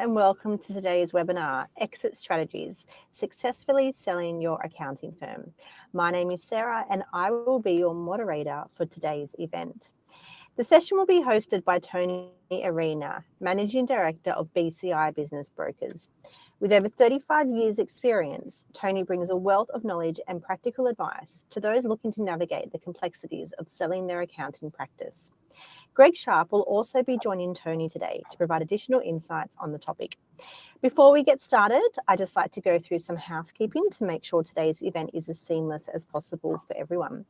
and welcome to today's webinar, Exit Strategies, Successfully Selling Your Accounting Firm. My name is Sarah and I will be your moderator for today's event. The session will be hosted by Tony Arena, Managing Director of BCI Business Brokers. With over 35 years experience, Tony brings a wealth of knowledge and practical advice to those looking to navigate the complexities of selling their accounting practice. Greg Sharp will also be joining Tony today to provide additional insights on the topic. Before we get started, I'd just like to go through some housekeeping to make sure today's event is as seamless as possible for everyone.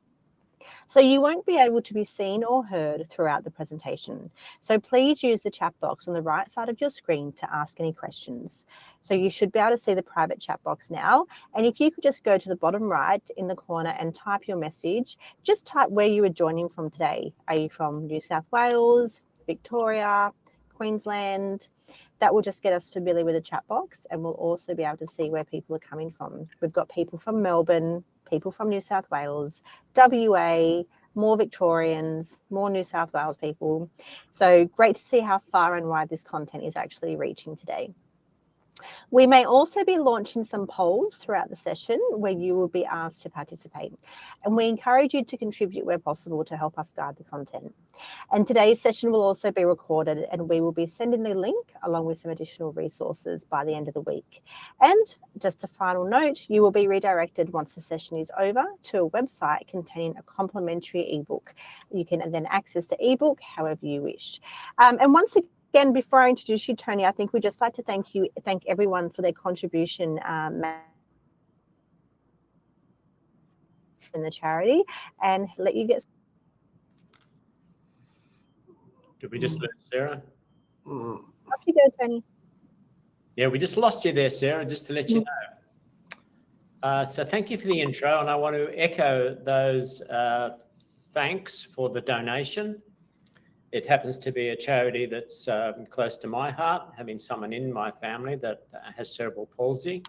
So you won't be able to be seen or heard throughout the presentation. So please use the chat box on the right side of your screen to ask any questions. So you should be able to see the private chat box now. And if you could just go to the bottom right in the corner and type your message, just type where you are joining from today. Are you from New South Wales, Victoria, Queensland? That will just get us familiar with the chat box, and we'll also be able to see where people are coming from. We've got people from Melbourne, people from New South Wales, WA, more Victorians, more New South Wales people. So great to see how far and wide this content is actually reaching today. We may also be launching some polls throughout the session where you will be asked to participate. And we encourage you to contribute where possible to help us guide the content. And today's session will also be recorded, and we will be sending the link along with some additional resources by the end of the week. And just a final note, you will be redirected once the session is over to a website containing a complimentary ebook. You can then access the ebook however you wish. And once again, before I introduce you, Tony, I think we'd just like to thank everyone for their contribution in the charity, and let you get. Did we just lose Sarah? Off you go, Tony. Yeah, we just lost you there, Sarah, just to let you know. So thank you for the intro, and I want to echo those thanks for the donation. It happens to be a charity that's close to my heart, having someone in my family that has cerebral palsy.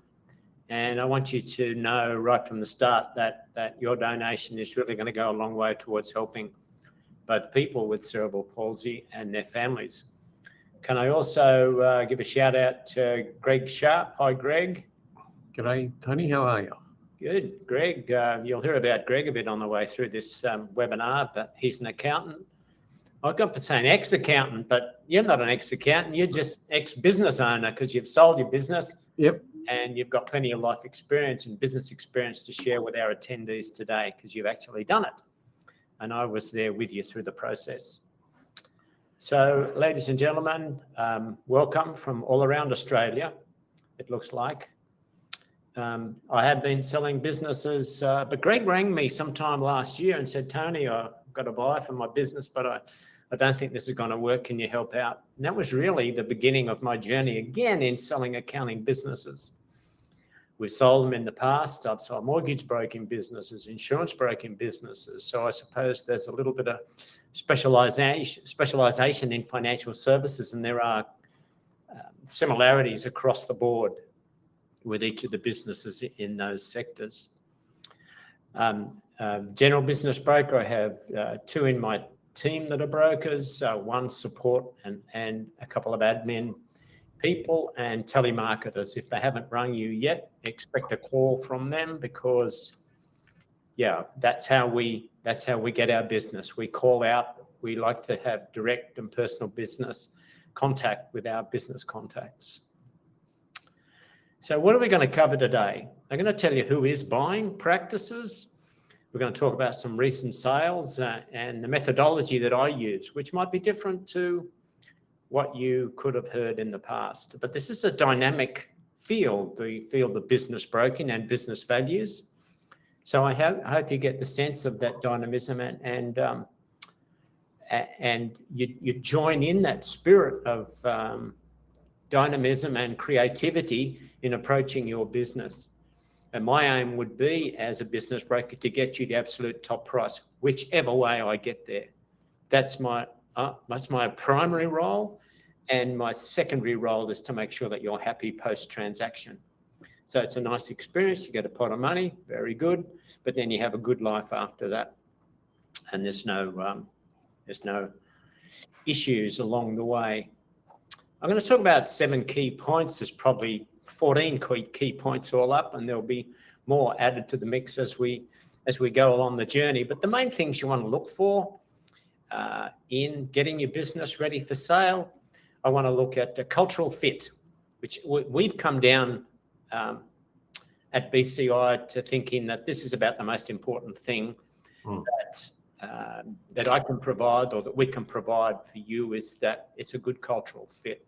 And I want you to know right from the start that your donation is really going to go a long way towards helping both people with cerebral palsy and their families. Can I also give a shout out to Greg Sharp? Hi, Greg. G'day, Tony. How are you? Good. Greg, you'll hear about Greg a bit on the way through this webinar, but he's an accountant. I got to say an ex-accountant, but you're not an ex-accountant. You're just ex-business owner because you've sold your business. Yep. And you've got plenty of life experience and business experience to share with our attendees today because you've actually done it. And I was there with you through the process. So, ladies and gentlemen, welcome from all around Australia, it looks like. I have been selling businesses, but Greg rang me sometime last year and said, Tony, I've got a buy for my business, but I don't think this is going to work. Can you help out? And that was really the beginning of my journey again in selling accounting businesses. We've sold them in the past. I've sold mortgage broking businesses, insurance broking businesses. So I suppose there's a little bit of specialization in financial services, and there are similarities across the board with each of the businesses in those sectors. General business broker, I have two in my team that are brokers, one support and a couple of admin people, and telemarketers. If they haven't rung you yet, expect a call from them because, yeah, that's how we get our business. We call out. We like to have direct and personal business contact with our business contacts. So what are we going to cover today? I'm going to tell you who is buying practices. We're going to talk about some recent sales and the methodology that I use, which might be different to what you could have heard in the past. But this is a dynamic field, the field of business broking and business values. So I hope you get the sense of that dynamism and you join in that spirit of dynamism and creativity in approaching your business. And my aim would be, as a business broker, to get you the absolute top price, whichever way I get there. That's my primary role, and my secondary role is to make sure that you're happy post-transaction. So it's a nice experience. You get a pot of money, very good, but then you have a good life after that, and there's no issues along the way. I'm going to talk about 7 key points. There's probably 14 key points all up, and there'll be more added to the mix as we go along the journey. But the main things you want to look for in getting your business ready for sale, I want to look at the cultural fit, which we've come down at BCI to thinking that this is about the most important thing that I can provide, or that we can provide for you, is that it's a good cultural fit.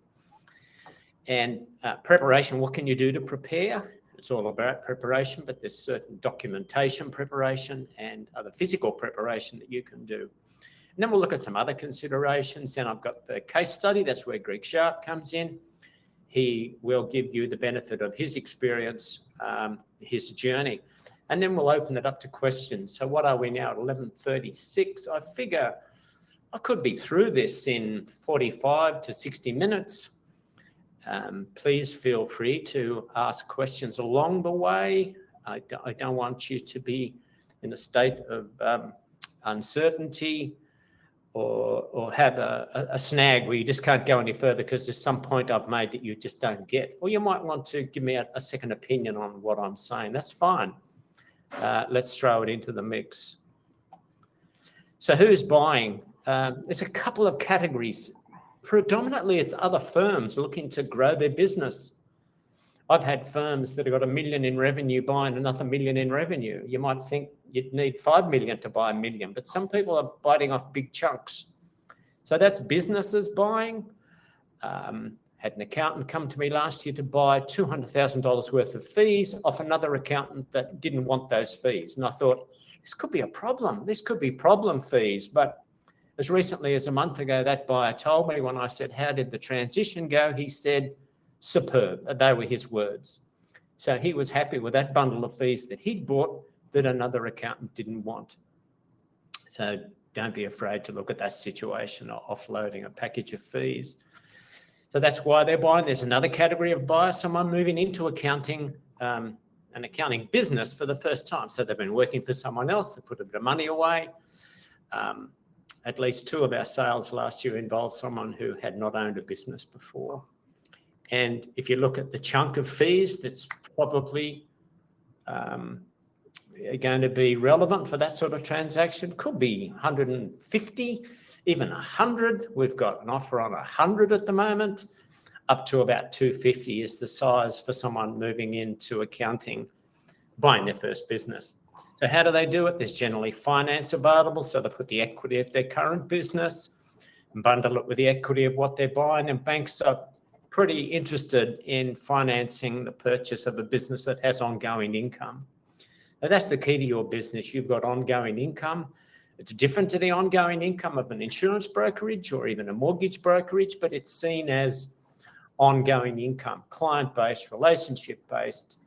And preparation, what can you do to prepare? It's all about preparation, but there's certain documentation preparation and other physical preparation that you can do. And then we'll look at some other considerations. Then I've got the case study. That's where Greg Sharp comes in. He will give you the benefit of his experience, his journey. And then we'll open it up to questions. So what are we now at 11:36? I figure I could be through this in 45 to 60 minutes. Please feel free to ask questions along the way. I don't want you to be in a state of uncertainty or have a snag where you just can't go any further because there's some point I've made that you just don't get. Or you might want to give me a second opinion on what I'm saying. That's fine. Let's throw it into the mix. So who's buying? There's a couple of categories. Predominantly, it's other firms looking to grow their business. I've had firms that have got $1 million in revenue buying another $1 million in revenue. You might think you'd need 5 million to buy $1 million, but some people are biting off big chunks. So that's businesses buying. Had an accountant come to me last year to buy $200,000 worth of fees off another accountant that didn't want those fees. And I thought, this could be a problem. This could be problem fees. But as recently as a month ago, that buyer told me, when I said, how did the transition go? He said, superb. They were his words. So he was happy with that bundle of fees that he'd bought that another accountant didn't want. So don't be afraid to look at that situation of offloading a package of fees. So that's why they're buying. There's another category of buyer, someone moving into accounting, an accounting business for the first time. So they've been working for someone else, they put a bit of money away. At least 2 of our sales last year involved someone who had not owned a business before. And if you look at the chunk of fees that's probably going to be relevant for that sort of transaction, could be 150, even 100. We've got an offer on 100 at the moment. Up to about 250 is the size for someone moving into accounting, buying their first business. So how do they do it? There's generally finance available. So they put the equity of their current business and bundle it with the equity of what they're buying. And banks are pretty interested in financing the purchase of a business that has ongoing income. Now that's the key to your business. You've got ongoing income. It's different to the ongoing income of an insurance brokerage or even a mortgage brokerage, but it's seen as ongoing income, client-based, relationship-based.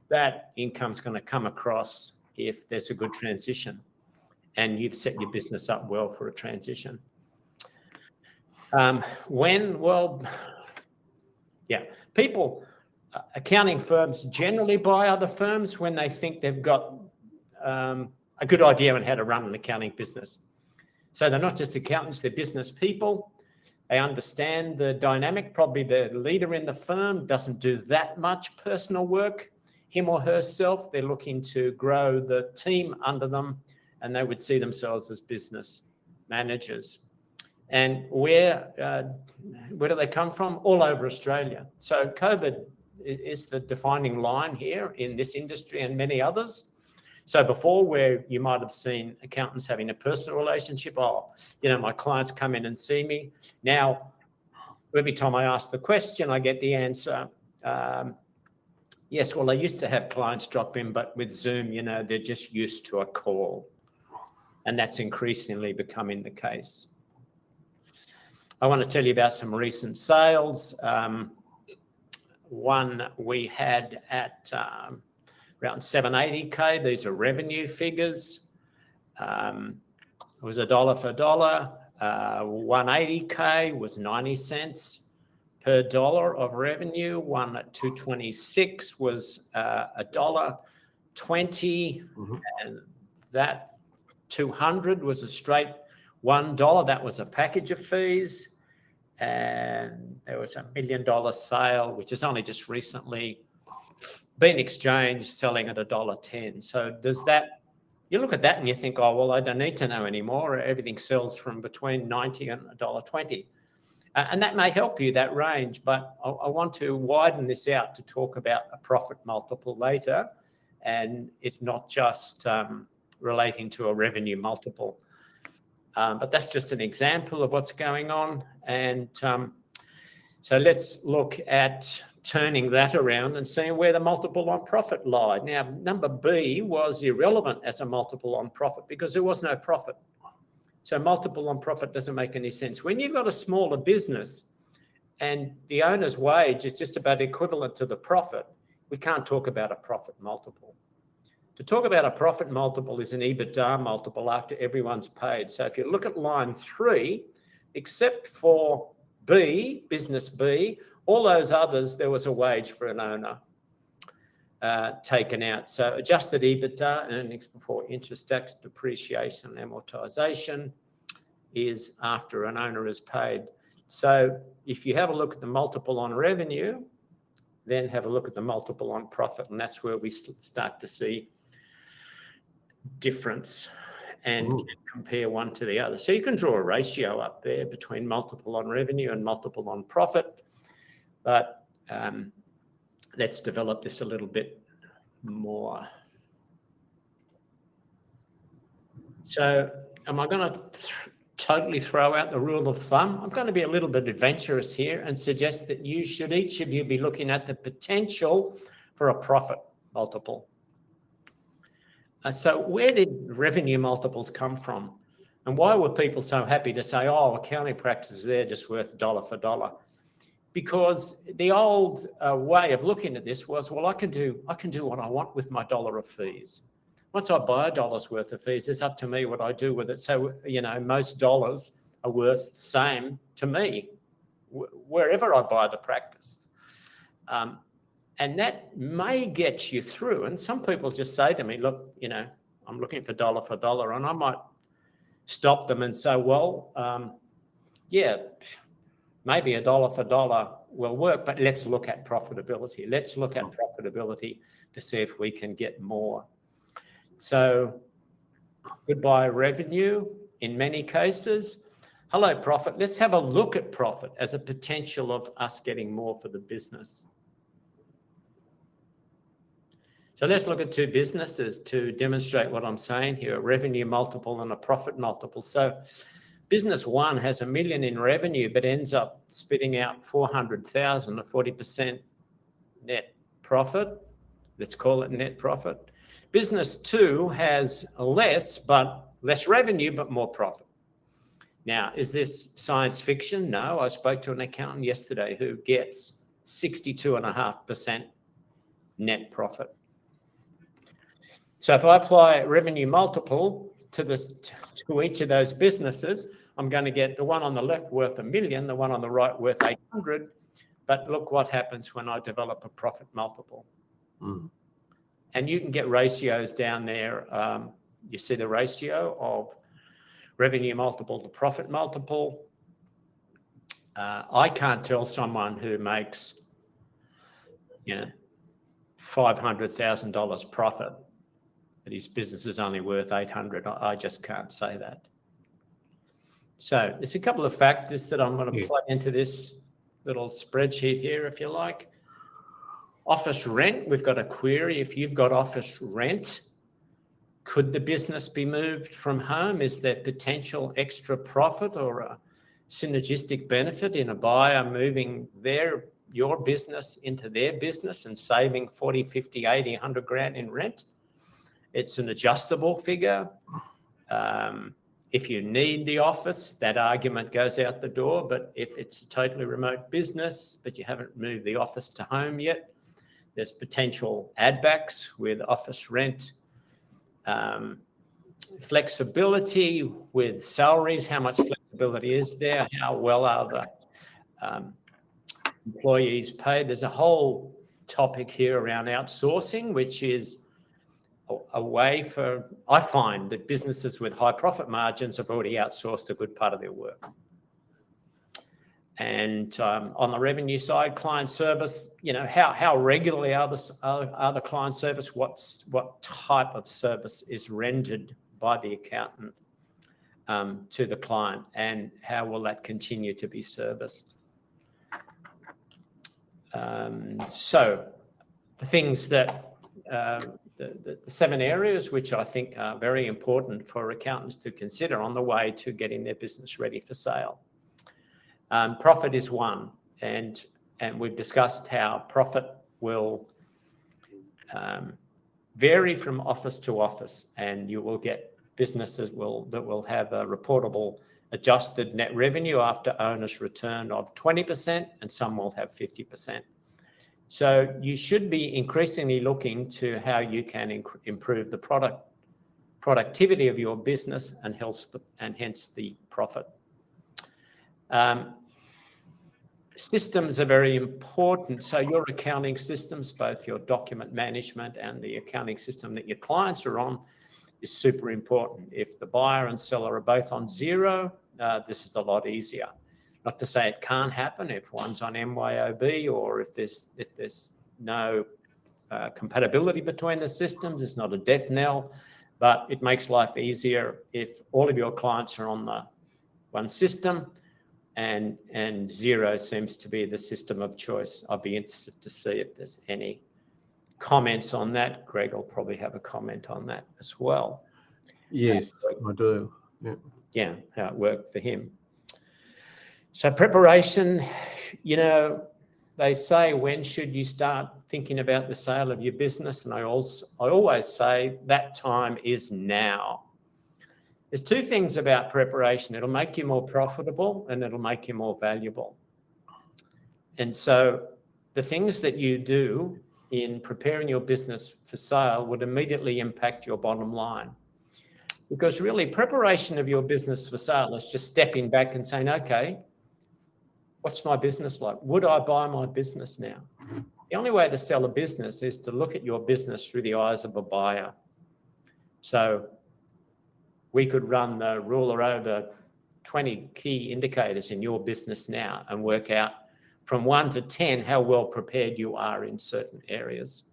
That income's going to come across if there's a good transition and you've set your business up well for a transition. When? Well, yeah, people, accounting firms generally buy other firms when they think they've got a good idea on how to run an accounting business. So they're not just accountants, they're business people. They understand the dynamic. Probably the leader in the firm doesn't do that much personal work, him or herself. They're looking to grow the team under them, and they would see themselves as business managers. And where do they come from? All over Australia. So COVID is the defining line here in this industry and many others. So before, where you might have seen accountants having a personal relationship, my clients come in and see me. Now, every time I ask the question, I get the answer, yes, well, I used to have clients drop in, but with Zoom, they're just used to a call. And that's increasingly becoming the case. I want to tell you about some recent sales. One we had at around 780K. These are revenue figures. It was $1 for $1. 180K was 90 cents per dollar of revenue. One at 226 was $1.20, and that 200 was a straight $1. That was a package of fees. and there was $1 million sale, which has only just recently been exchanged, selling at $1.10. So does that, you look at that and you think, oh, well, I don't need to know anymore. Everything sells from between 90 and $1.20. And that may help you, that range, but I want to widen this out to talk about a profit multiple later, and it's not just relating to a revenue multiple. But that's just an example of what's going on. And so let's look at turning that around and seeing where the multiple on profit lied. Now, number B was irrelevant as a multiple on profit because there was no profit. So multiple on profit doesn't make any sense. When you've got a smaller business and the owner's wage is just about equivalent to the profit, we can't talk about a profit multiple. To talk about a profit multiple is an EBITDA multiple after everyone's paid. So if you look at line 3, except for B, business B, all those others, there was a wage for an owner taken out. So adjusted EBITDA, earnings before interest, tax, depreciation, and amortization, is after an owner is paid. So if you have a look at the multiple on revenue, then have a look at the multiple on profit, and that's where we start to see difference and compare one to the other. So you can draw a ratio up there between multiple on revenue and multiple on profit, but let's develop this a little bit more. So am I going to totally throw out the rule of thumb? I'm going to be a little bit adventurous here and suggest that each of you be looking at the potential for a profit multiple. So where did revenue multiples come from? And why were people so happy to say, oh, accounting practices, they're just worth dollar for dollar? Because the old way of looking at this was, well, I can do what I want with my dollar of fees. Once I buy $1 worth of fees, it's up to me what I do with it. So, most dollars are worth the same to me, wherever I buy the practice. And that may get you through. And some people just say to me, look, I'm looking for dollar for dollar. And I might stop them and say, well, yeah, maybe a dollar for dollar will work, but let's look at profitability. Let's look at profitability to see if we can get more. So goodbye revenue in many cases. Hello profit. Let's have a look at profit as a potential of us getting more for the business. So let's look at two businesses to demonstrate what I'm saying here, a revenue multiple and a profit multiple. So business one has $1 million in revenue, but ends up spitting out $400,000, a 40% net profit. Let's call it net profit. Business two has less revenue, but more profit. Now, is this science fiction? No, I spoke to an accountant yesterday who gets 62.5% net profit. So if I apply revenue multiple to each of those businesses, I'm going to get the one on the left worth $1 million, the one on the right worth 800. But look what happens when I develop a profit multiple. And you can get ratios down there. You see the ratio of revenue multiple to profit multiple. I can't tell someone who makes, $500,000 profit that his business is only worth 800. I just can't say that. So there's a couple of factors that I'm going to plug into this little spreadsheet here, if you like. Office rent, we've got a query. If you've got office rent, could the business be moved from home? Is there potential extra profit or a synergistic benefit in a buyer moving your business into their business and saving 40, 50, 80, 100 grand in rent? It's an adjustable figure. If you need the office, that argument goes out the door. But if it's a totally remote business, but you haven't moved the office to home yet, there's potential add backs with office rent. Flexibility with salaries, how much flexibility is there? How well are the employees paid? There's a whole topic here around outsourcing, which is a way I find that businesses with high profit margins have already outsourced a good part of their work. And on the revenue side, client service, how regularly are the client service? What type of service is rendered by the accountant to the client, and how will that continue to be serviced? So the things that the 7 areas which I think are very important for accountants to consider on the way to getting their business ready for sale. Profit is one, and we've discussed how profit will vary from office to office, and you will get businesses that will have a reportable adjusted net revenue after owner's return of 20%, and some will have 50%. So you should be increasingly looking to how you can improve the productivity of your business and hence the profit. Systems are very important. So your accounting systems, both your document management and the accounting system that your clients are on, is super important. If the buyer and seller are both on Xero, this is a lot easier. Not to say it can't happen if one's on MYOB, or if there's no compatibility between the systems. It's not a death knell, but it makes life easier if all of your clients are on the one system, and Xero seems to be the system of choice. I'll be interested to see if there's any comments on that. Greg will probably have a comment on that as well. Yes, I do. Yeah, how it worked for him. So preparation, they say, when should you start thinking about the sale of your business? And I always say that time is now. There's 2 things about preparation. It'll make you more profitable and it'll make you more valuable. And so the things that you do in preparing your business for sale would immediately impact your bottom line. Because really, preparation of your business for sale is just stepping back and saying, okay, what's my business like? Would I buy my business now? The only way to sell a business is to look at your business through the eyes of a buyer. So we could run the ruler over 20 key indicators in your business now and work out from 1 to 10 how well prepared you are in certain areas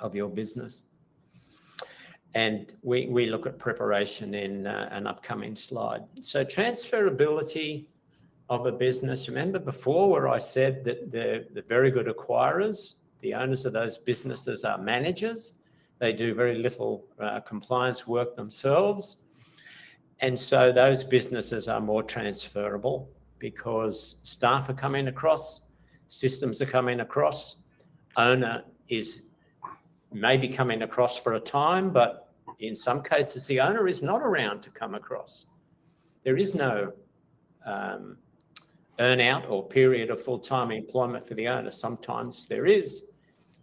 of your business. And we look at preparation in an upcoming slide. So transferability of a business. Remember before where I said that the very good acquirers, the owners of those businesses, are managers. They do very little compliance work themselves. And so those businesses are more transferable because staff are coming across, systems are coming across, owner is maybe coming across for a time, but in some cases the owner is not around to come across. There is no earn-out or period of full-time employment for the owner. Sometimes there is,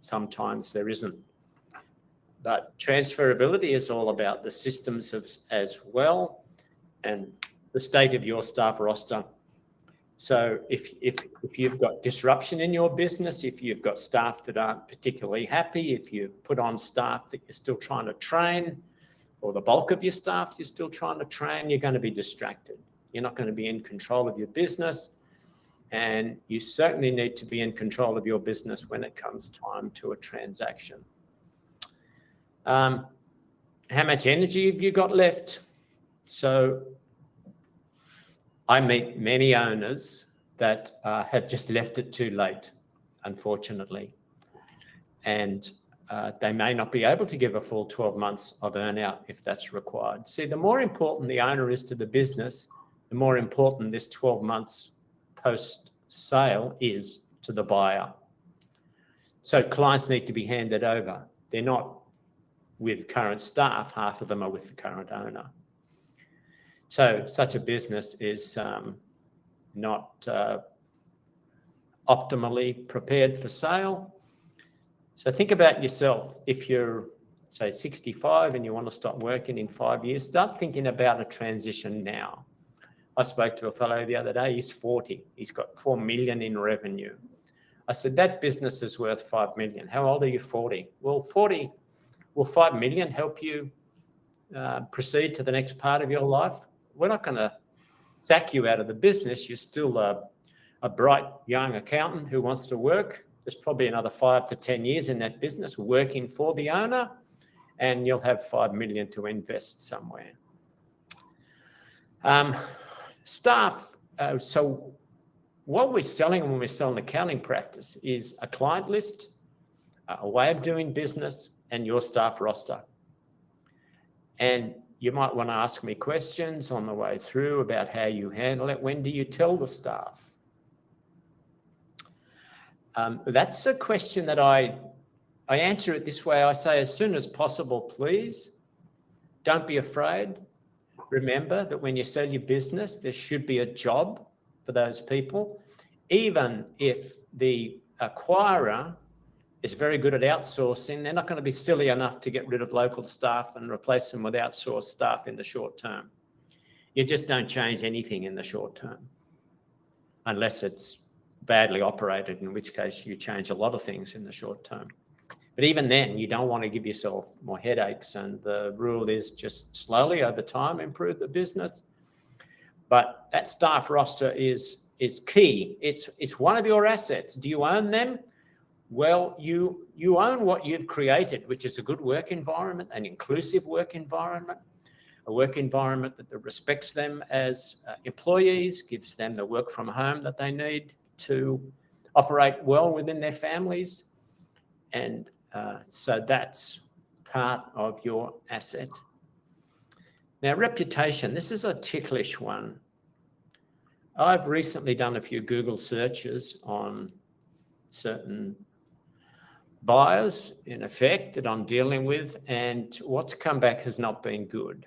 sometimes there isn't. But transferability is all about the systems as well, and the state of your staff roster. So if you've got disruption in your business, if you've got staff that aren't particularly happy, if you put on staff that you're still trying to train, or the bulk of your staff you're still trying to train, you're going to be distracted. You're not going to be in control of your business, and you certainly need to be in control of your business when it comes time to a transaction. How much energy have you got left? So I meet many owners that have just left it too late, unfortunately. And they may not be able to give a full 12 months of earn-out if that's required. See, the more important the owner is to the business, the more important this 12 months post-sale is to the buyer. So clients need to be handed over. They're not with current staff, half of them are with the current owner. So such a business is not optimally prepared for sale. So think about yourself. If you're, say, 65 and you want to stop working in 5 years, start thinking about a transition now. I spoke to a fellow the other day, he's 40. He's got 4 million in revenue. I said, that business is worth 5 million. How old are you? 40. Well, 40. Will 5 million help you proceed to the next part of your life? We're not going to sack you out of the business. You're still a a bright young accountant who wants to work. There's probably another 5 to 10 years in that business working for the owner, and you'll have 5 million to invest somewhere. Staff. So what we're selling when we're selling accounting practice is a client list, a way of doing business, and your staff roster. And you might want to ask me questions on the way through about how you handle it. When do you tell the staff? That's a question that I answer it this way. I say, as soon as possible, please. Don't be afraid. Remember that when you sell your business, there should be a job for those people. Even if the acquirer is very good at outsourcing, they're not going to be silly enough to get rid of local staff and replace them with outsourced staff in the short term. You just don't change anything in the short term, unless it's badly operated, in which case you change a lot of things in the short term. But even then, you don't want to give yourself more headaches. And the rule is just slowly over time, improve the business. But that staff roster is key. It's one of your assets. Do you own them? Well, you own what you've created, which is a good work environment, an inclusive work environment, a work environment that respects them as employees, gives them the work from home that they need to operate well within their families. And so that's part of your asset. Now, reputation. This is a ticklish one. I've recently done a few Google searches on certain buyers, in effect, that I'm dealing with, and what's come back has not been good.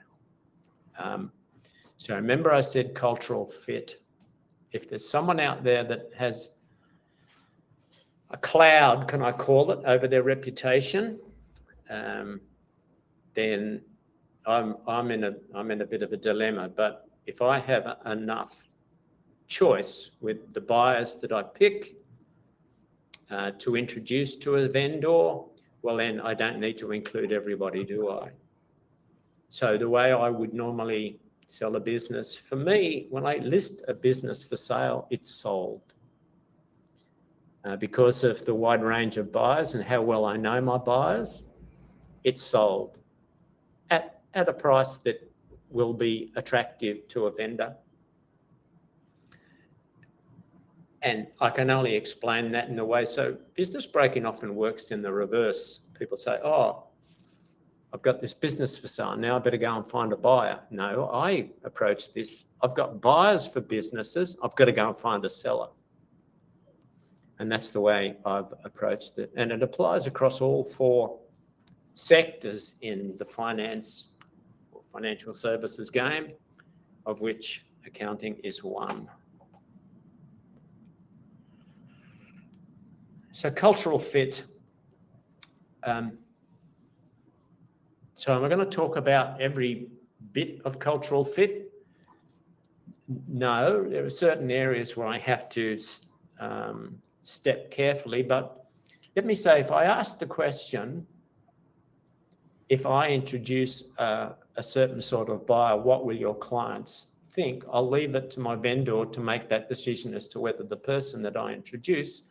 So remember I said cultural fit. If there's someone out there that has a cloud, can I call it, over their reputation, then I'm in a bit of a dilemma. But if I have enough choice with the buyers that I pick to introduce to a vendor, well, then I don't need to include everybody, do I? So the way I would normally sell a business, for me, when I list a business for sale, it's sold. Because of the wide range of buyers and how well I know my buyers, it's sold at a price that will be attractive to a vendor. And I can only explain that in a way. So business breaking often works in the reverse. People say, oh, I've got this business for sale. Now I better go and find a buyer. No, I approach this. I've got buyers for businesses. I've got to go and find a seller. And that's the way I've approached it. And it applies across all 4 sectors in the finance or financial services game, of which accounting is one. So cultural fit. So am I going to talk about every bit of cultural fit? No, there are certain areas where I have to step carefully. But let me say, if I ask the question, if I introduce a certain sort of buyer, what will your clients think? I'll leave it to my vendor to make that decision as to whether the person that I introduce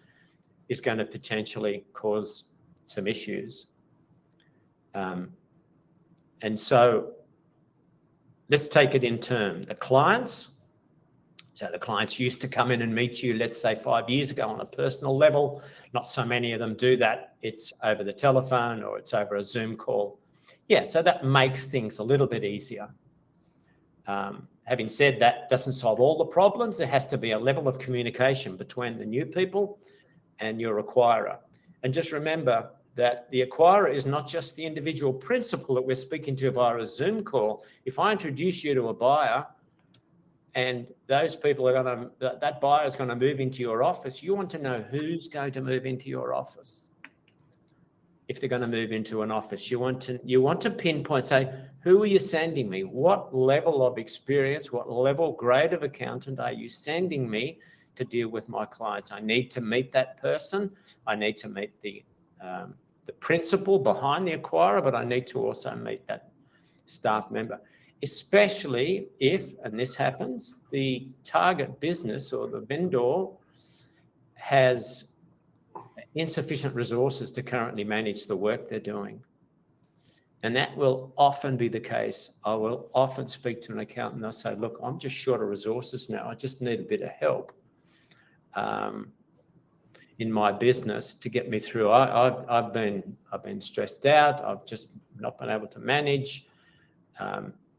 is going to potentially cause some issues. And so let's take it in turn. The clients. So the clients used to come in and meet you, let's say 5 years ago, on a personal level. Not so many of them do that. It's over the telephone or it's over a Zoom call. Yeah, so that makes things a little bit easier. Having said that, doesn't solve all the problems. There has to be a level of communication between the new people and your acquirer. And just remember that the acquirer is not just the individual principal that we're speaking to via a Zoom call. If I introduce you to a buyer and those people are that buyer is going to move into your office, you want to know who's going to move into your office. If they're going to move into an office, you want to pinpoint, say, who are you sending me? What level of experience, what level grade of accountant are you sending me to deal with my clients? I need to meet that person. I need to meet the principal behind the acquirer, but I need to also meet that staff member, especially if, and this happens, the target business or the vendor has insufficient resources to currently manage the work they're doing. And that will often be the case. I will often speak to an accountant and they'll say, look, I'm just short of resources now. I just need a bit of help in my business to get me through. I've been stressed out. I've just not been able to manage.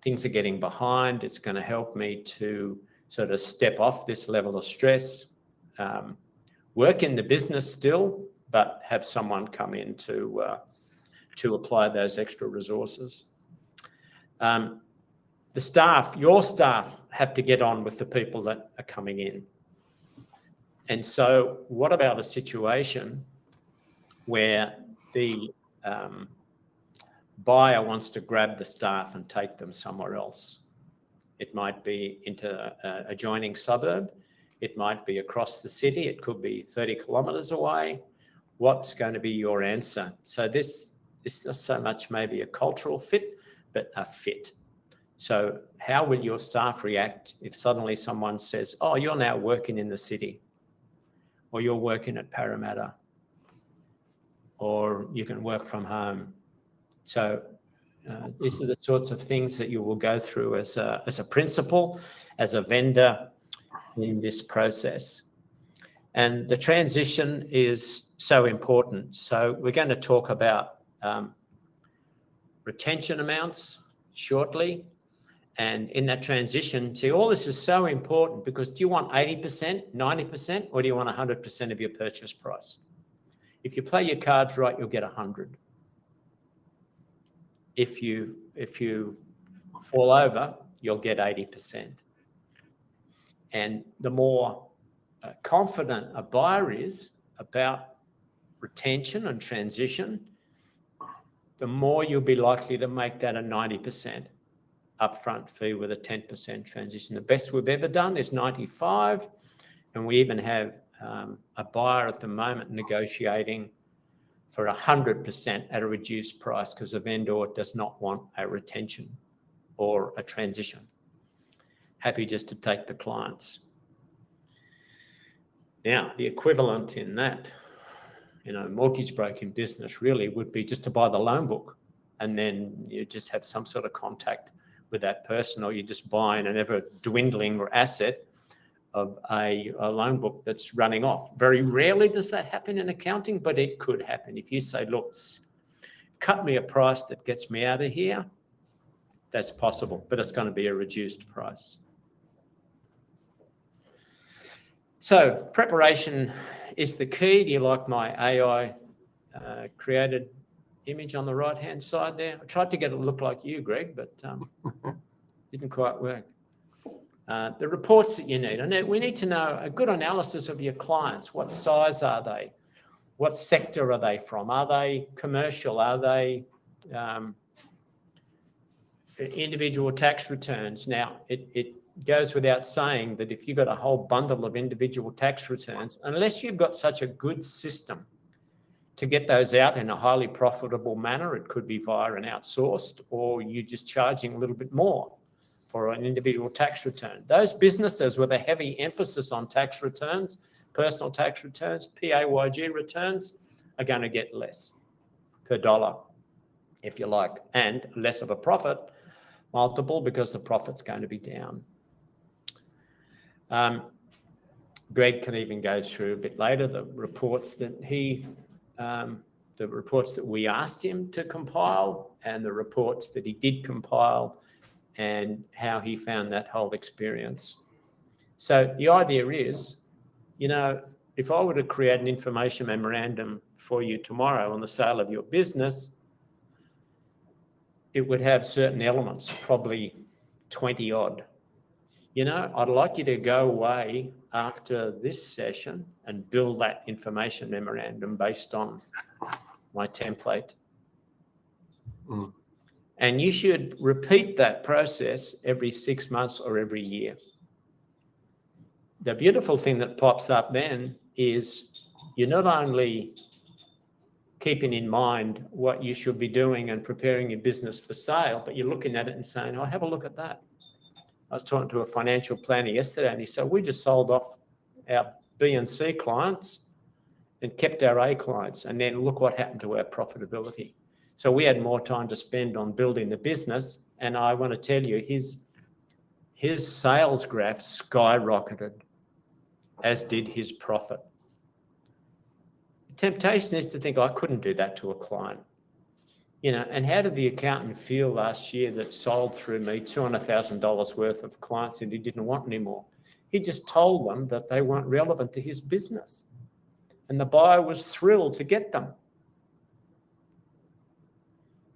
Things are getting behind. It's going to help me to sort of step off this level of stress, work in the business still, but have someone come in to apply those extra resources. The staff, your staff, have to get on with the people that are coming in. And so what about a situation where the buyer wants to grab the staff and take them somewhere else? It might be into an adjoining suburb. It might be across the city. It could be 30 kilometres away. What's going to be your answer? So this is not so much maybe a cultural fit, but a fit. So how will your staff react if suddenly someone says, oh, you're now working in the city, or you're working at Parramatta, or you can work from home? So these are the sorts of things that you will go through as a principal, as a vendor in this process. And the transition is so important. So we're going to talk about retention amounts shortly. And in that transition, see, all this is so important because do you want 80%, 90%, or do you want 100% of your purchase price? If you play your cards right, you'll get 100. If you fall over, you'll get 80%. And the more confident a buyer is about retention and transition, the more you'll be likely to make that a 90% upfront fee with a 10% transition. The best we've ever done is 95, and we even have a buyer at the moment negotiating for 100% at a reduced price because the vendor does not want a retention or a transition. Happy just to take the clients. Now, the equivalent in that, mortgage broking business really would be just to buy the loan book, and then you just have some sort of contact with that person, or you're just buying an ever dwindling asset of a loan book that's running off. Very rarely does that happen in accounting, but it could happen. If you say, look, cut me a price that gets me out of here, that's possible, but it's going to be a reduced price. So preparation is the key. Do you like my AI created image on the right-hand side there? I tried to get it to look like you, Greg, but didn't quite work. The reports that you need. And we need to know a good analysis of your clients. What size are they? What sector are they from? Are they commercial? Are they individual tax returns? Now, it goes without saying that if you've got a whole bundle of individual tax returns, unless you've got such a good system to get those out in a highly profitable manner, it could be via an outsourced, or you're just charging a little bit more for an individual tax return. Those businesses with a heavy emphasis on tax returns, personal tax returns, PAYG returns, are going to get less per dollar, if you like, and less of a profit multiple because the profit's going to be down. Greg can even go through a bit later the reports that the reports that we asked him to compile and the reports that he did compile and how he found that whole experience. So the idea is, if I were to create an information memorandum for you tomorrow on the sale of your business, it would have certain elements, probably 20 odd. I'd like you to go away after this session and build that information memorandum based on my template. And you should repeat that process every 6 months or every year. The beautiful thing that pops up then is you're not only keeping in mind what you should be doing and preparing your business for sale, but you're looking at it and saying, oh, have a look at that. I was talking to a financial planner yesterday and he said, we just sold off our B and C clients and kept our A clients. And then look what happened to our profitability. So we had more time to spend on building the business. And I want to tell you, his sales graph skyrocketed, as did his profit. The temptation is to think, I couldn't do that to a client. And how did the accountant feel last year that sold through me $200,000 worth of clients that he didn't want anymore? He just told them that they weren't relevant to his business. And the buyer was thrilled to get them.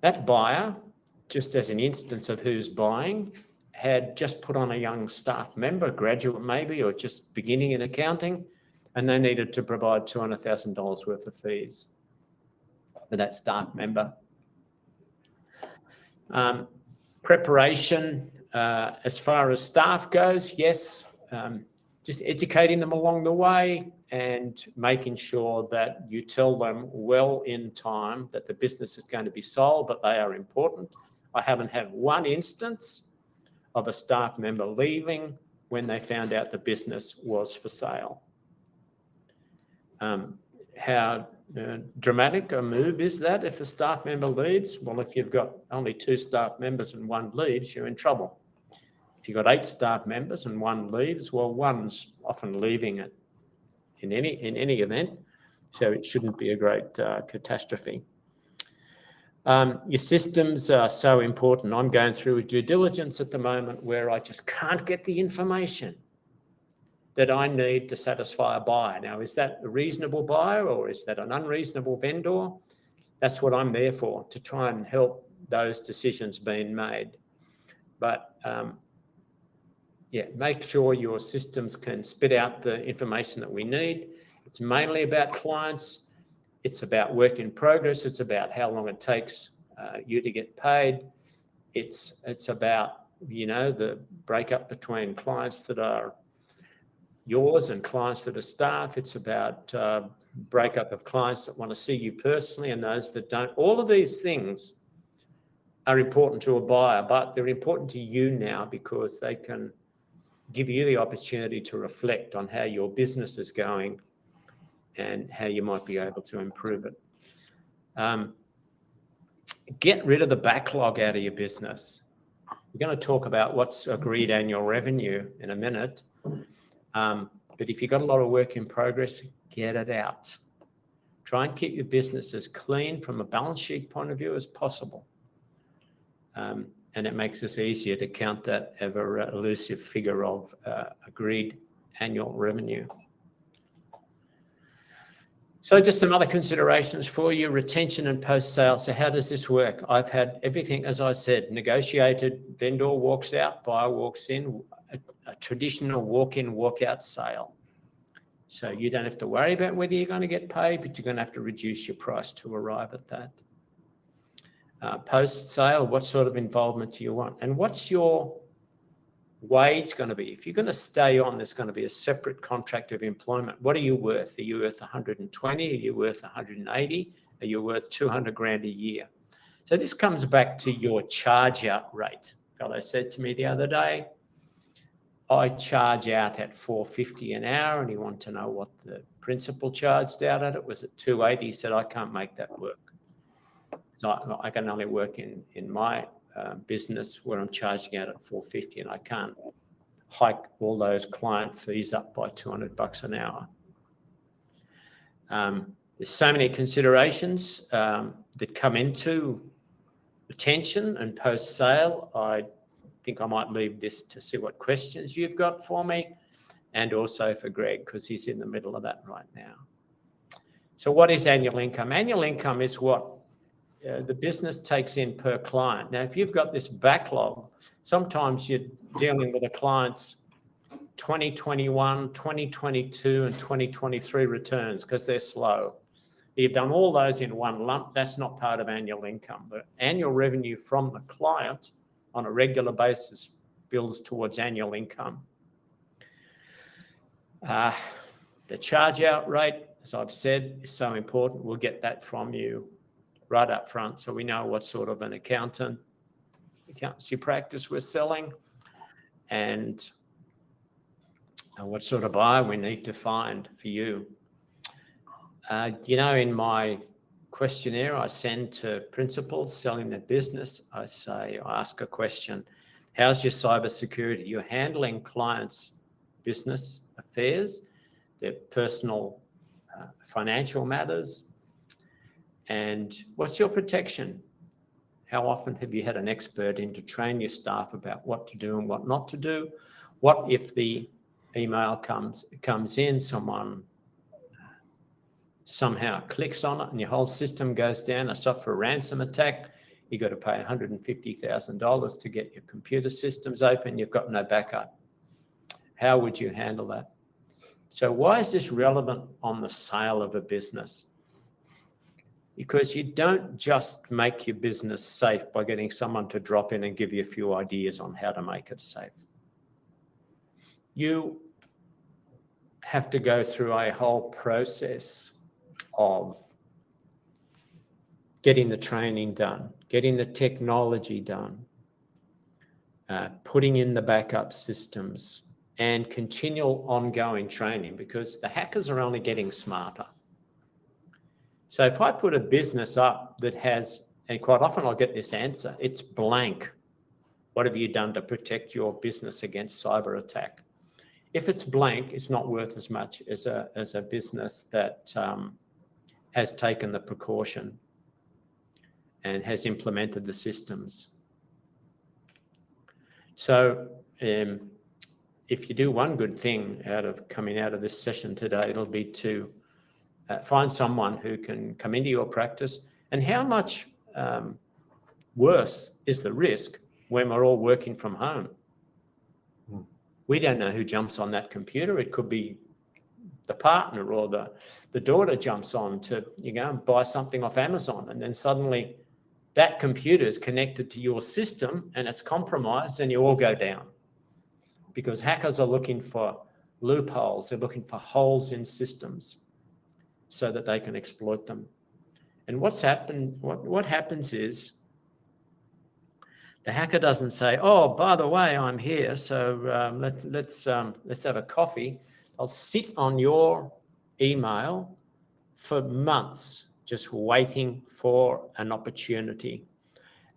That buyer, just as an instance of who's buying, had just put on a young staff member, graduate maybe, or just beginning in accounting, and they needed to provide $200,000 worth of fees for that staff member. Preparation, as far as staff goes, yes, just educating them along the way and making sure that you tell them well in time that the business is going to be sold, but they are important. I haven't had one instance of a staff member leaving when they found out the business was for sale. How dramatic a move is that if a staff member leaves? Well, if you've got only 2 staff members and one leaves, you're in trouble. If you've got 8 staff members and one leaves, well, one's often leaving it in any event, so it shouldn't be a great catastrophe. Your systems are so important. I'm going through a due diligence at the moment where I just can't get the information that I need to satisfy a buyer. Now, is that a reasonable buyer or is that an unreasonable vendor? That's what I'm there for, to try and help those decisions being made. But make sure your systems can spit out the information that we need. It's mainly about clients. It's about work in progress. It's about how long it takes you to get paid. It's about, the breakup between clients that are yours and clients that are staff. It's about breakup of clients that want to see you personally and those that don't. All of these things are important to a buyer, but they're important to you now because they can give you the opportunity to reflect on how your business is going and how you might be able to improve it. Get rid of the backlog out of your business. We're going to talk about what's agreed annual revenue in a minute. But if you've got a lot of work in progress, get it out. Try and keep your business as clean from a balance sheet point of view as possible. And it makes it easier to count that ever elusive figure of agreed annual revenue. So just some other considerations for you, retention and post-sale. So how does this work? I've had everything, as I said, negotiated, vendor walks out, buyer walks in, a traditional walk-in, walk-out sale. So you don't have to worry about whether you're going to get paid, but you're going to have to reduce your price to arrive at that. Post-sale, what sort of involvement do you want? And what's your wage going to be? If you're going to stay on, there's going to be a separate contract of employment. What are you worth? Are you worth 120? Are you worth 180? Are you worth 200 grand a year? So this comes back to your charge out rate. A fellow said to me the other day, I charge out at $4.50 an hour, and he wanted to know what the principal charged out at it was at $2.80. He said, I can't make that work. So I can only work in my business where I'm charging out at $4.50, and I can't hike all those client fees up by $200 an hour. There's so many considerations that come into retention and post-sale. I think I might leave this to see what questions you've got for me, and also for Greg, because he's in the middle of that right now. So what is annual income? Annual income is what the business takes in per client. Now, if you've got this backlog, sometimes you're dealing with a client's 2021, 2022, and 2023 returns because they're slow. You've done all those in one lump. That's not part of annual income. The annual revenue from the client on a regular basis builds towards annual income. The charge out rate, as I've said, is so important. We'll get that from you right up front so we know what sort of an accountancy practice we're selling. And what sort of buyer we need to find for you. In my questionnaire I send to principals selling their business, I ask a question: how's your cybersecurity? You're handling clients' business affairs, their personal financial matters, and what's your protection? How often have you had an expert in to train your staff about what to do and what not to do? What if the email comes in, someone somehow clicks on it and your whole system goes down, a software ransom attack, you've got to pay $150,000 to get your computer systems open, you've got no backup. How would you handle that? So why is this relevant on the sale of a business? Because you don't just make your business safe by getting someone to drop in and give you a few ideas on how to make it safe. You have to go through a whole process of getting the training done, getting the technology done, putting in the backup systems, and continual ongoing training, because the hackers are only getting smarter. So if I put a business up that has, and quite often I'll get this answer, it's blank. What have you done to protect your business against cyber attack? If it's blank, it's not worth as much as a business that has taken the precaution and has implemented the systems. So if you do one good thing coming out of this session today, it'll be to find someone who can come into your practice. And how much worse is the risk when we're all working from home? We don't know who jumps on that computer. It could be the partner, or the daughter jumps on to go and buy something off Amazon, and then suddenly that computer is connected to your system and it's compromised, and you all go down. Because hackers are looking for loopholes, they're looking for holes in systems so that they can exploit them. And what happens is the hacker doesn't say, oh, by the way, I'm here, so let's have a coffee. They'll sit on your email for months, just waiting for an opportunity.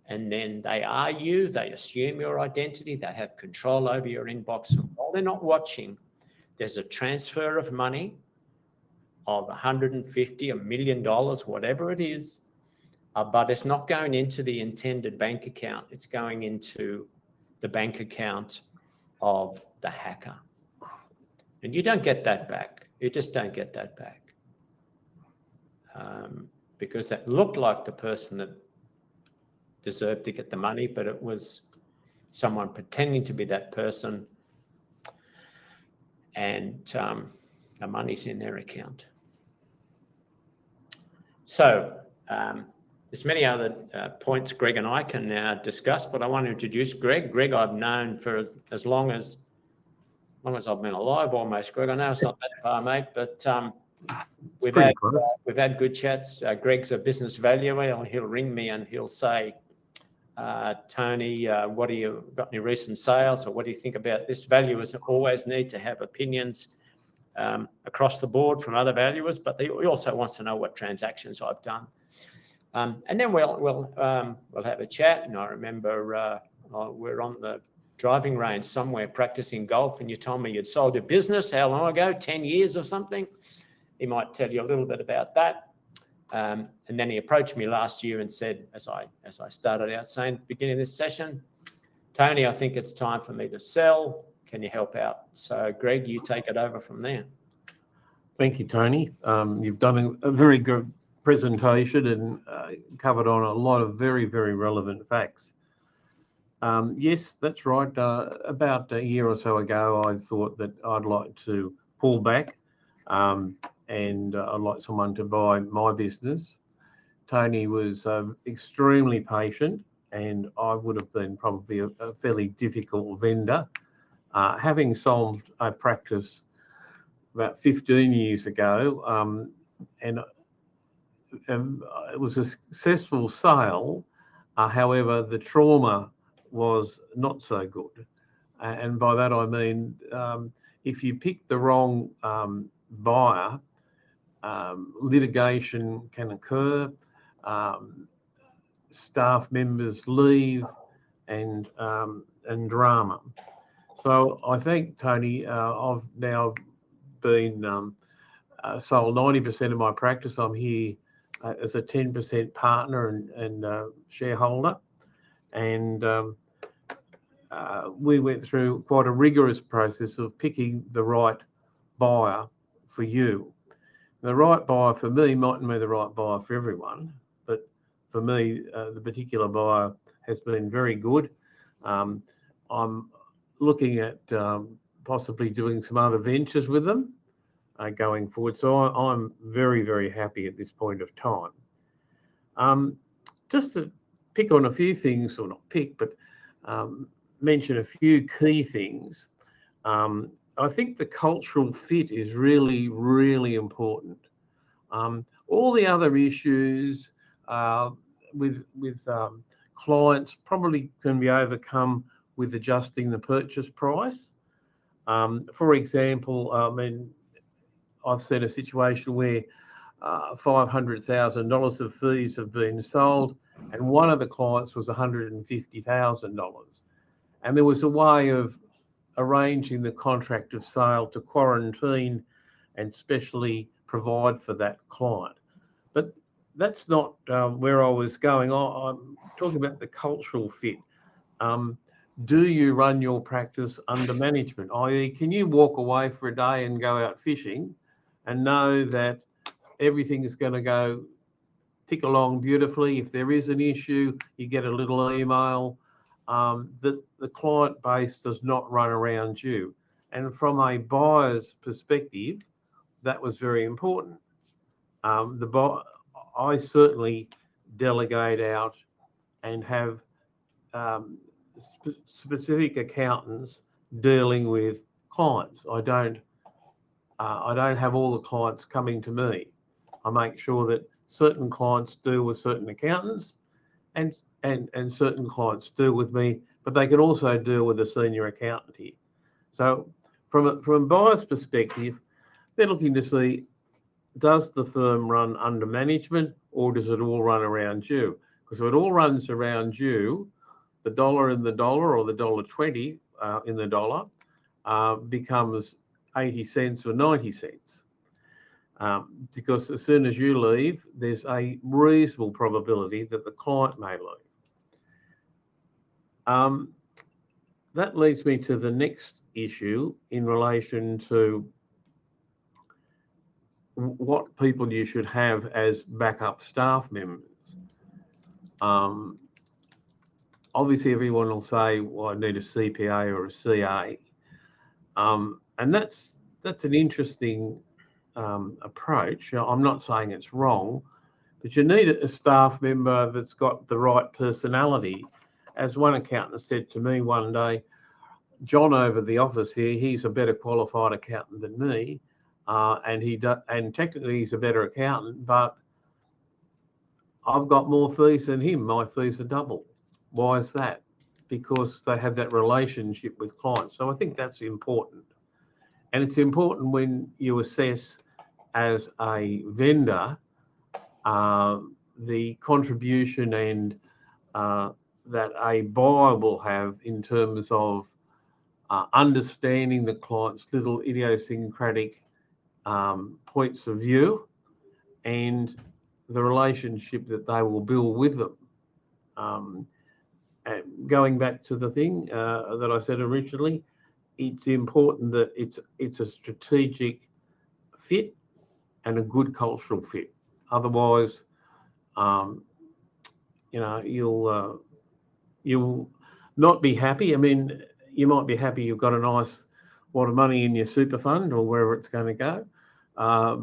And then they are you, they assume your identity, they have control over your inbox. And while they're not watching, there's a transfer of money of $150, $1 million, whatever it is, but it's not going into the intended bank account. It's going into the bank account of the hacker. And you don't get that back. You just don't get that back. Because that looked like the person that deserved to get the money, but it was someone pretending to be that person, and the money's in their account. So there's many other points Greg and I can now discuss, but I want to introduce Greg. Greg I've known for as long as I've been alive, almost. Greg, I know it's not that far, mate, but we've had good chats. Greg's a business valuer. He'll ring me and he'll say, Tony, what do you got any recent sales, or what do you think about this? Valuers always need to have opinions across the board from other valuers, but he also wants to know what transactions I've done. And then we'll have a chat. And I remember we're on the driving range somewhere practicing golf, and you told me you'd sold your business. How long ago? 10 years or something? He might tell you a little bit about that. And then he approached me last year and said, as I started out saying, beginning of this session, Tony, I think it's time for me to sell. Can you help out? So, Greg, you take it over from there. Thank you, Tony. You've done a very good presentation and covered on a lot of very, very relevant facts. Yes, that's right. About a year or so ago, I thought that I'd like to pull back and I'd like someone to buy my business. Tony was extremely patient, and I would have been probably a fairly difficult vendor. Having solved a practice about 15 years ago, and it was a successful sale. However, the trauma was not so good. And by that I mean, if you pick the wrong buyer, litigation can occur, staff members leave, and drama. So I think, Tony, I've now been sold 90% of my practice. I'm here as a 10% partner and shareholder, and we went through quite a rigorous process of picking the right buyer for you. The right buyer for me mightn't be the right buyer for everyone, but for me, the particular buyer has been very good. I'm looking at possibly doing some other ventures with them going forward. So I'm very, very happy at this point of time. Just to pick on a few things, or not pick, but mention a few key things. I think the cultural fit is really, really important. All the other issues with clients probably can be overcome with adjusting the purchase price. For example, I mean, I've seen a situation where $500,000 of fees have been sold, and one of the clients was $150,000. And there was a way of arranging the contract of sale to quarantine and specially provide for that client. But that's not where I was going. I'm talking about the cultural fit. Do you run your practice under management? i.e., can you walk away for a day and go out fishing and know that everything is going to go tick along beautifully? If there is an issue, you get a little email. That the client base does not run around you. And from a buyer's perspective, that was very important. I certainly delegate out and have specific accountants dealing with clients. I don't have all the clients coming to me. I make sure that certain clients deal with certain accountants, and certain clients deal with me, but they can also deal with a senior accountant here. So from a buyer's perspective, they're looking to see, does the firm run under management, or does it all run around you? Because if it all runs around you, the dollar in the dollar, or the $1.20 in the dollar becomes 80 cents or 90 cents. Because as soon as you leave, there's a reasonable probability that the client may leave. That leads me to the next issue in relation to what people you should have as backup staff members. Obviously, everyone will say, well, I need a CPA or a CA. And that's an interesting approach. I'm not saying it's wrong, but you need a staff member that's got the right personality. As one accountant said to me one day, John over the office here, he's a better qualified accountant than me, and technically he's a better accountant, but I've got more fees than him. My fees are double. Why is that? Because they have that relationship with clients. So I think that's important. And it's important when you assess as a vendor the contribution and that a buyer will have in terms of understanding the client's little idiosyncratic points of view and the relationship that they will build with them. And going back to the thing that I said originally, it's important that it's a strategic fit and a good cultural fit. Otherwise, you'll not be happy. I mean, you might be happy you've got a nice wad of money in your super fund or wherever it's going to go,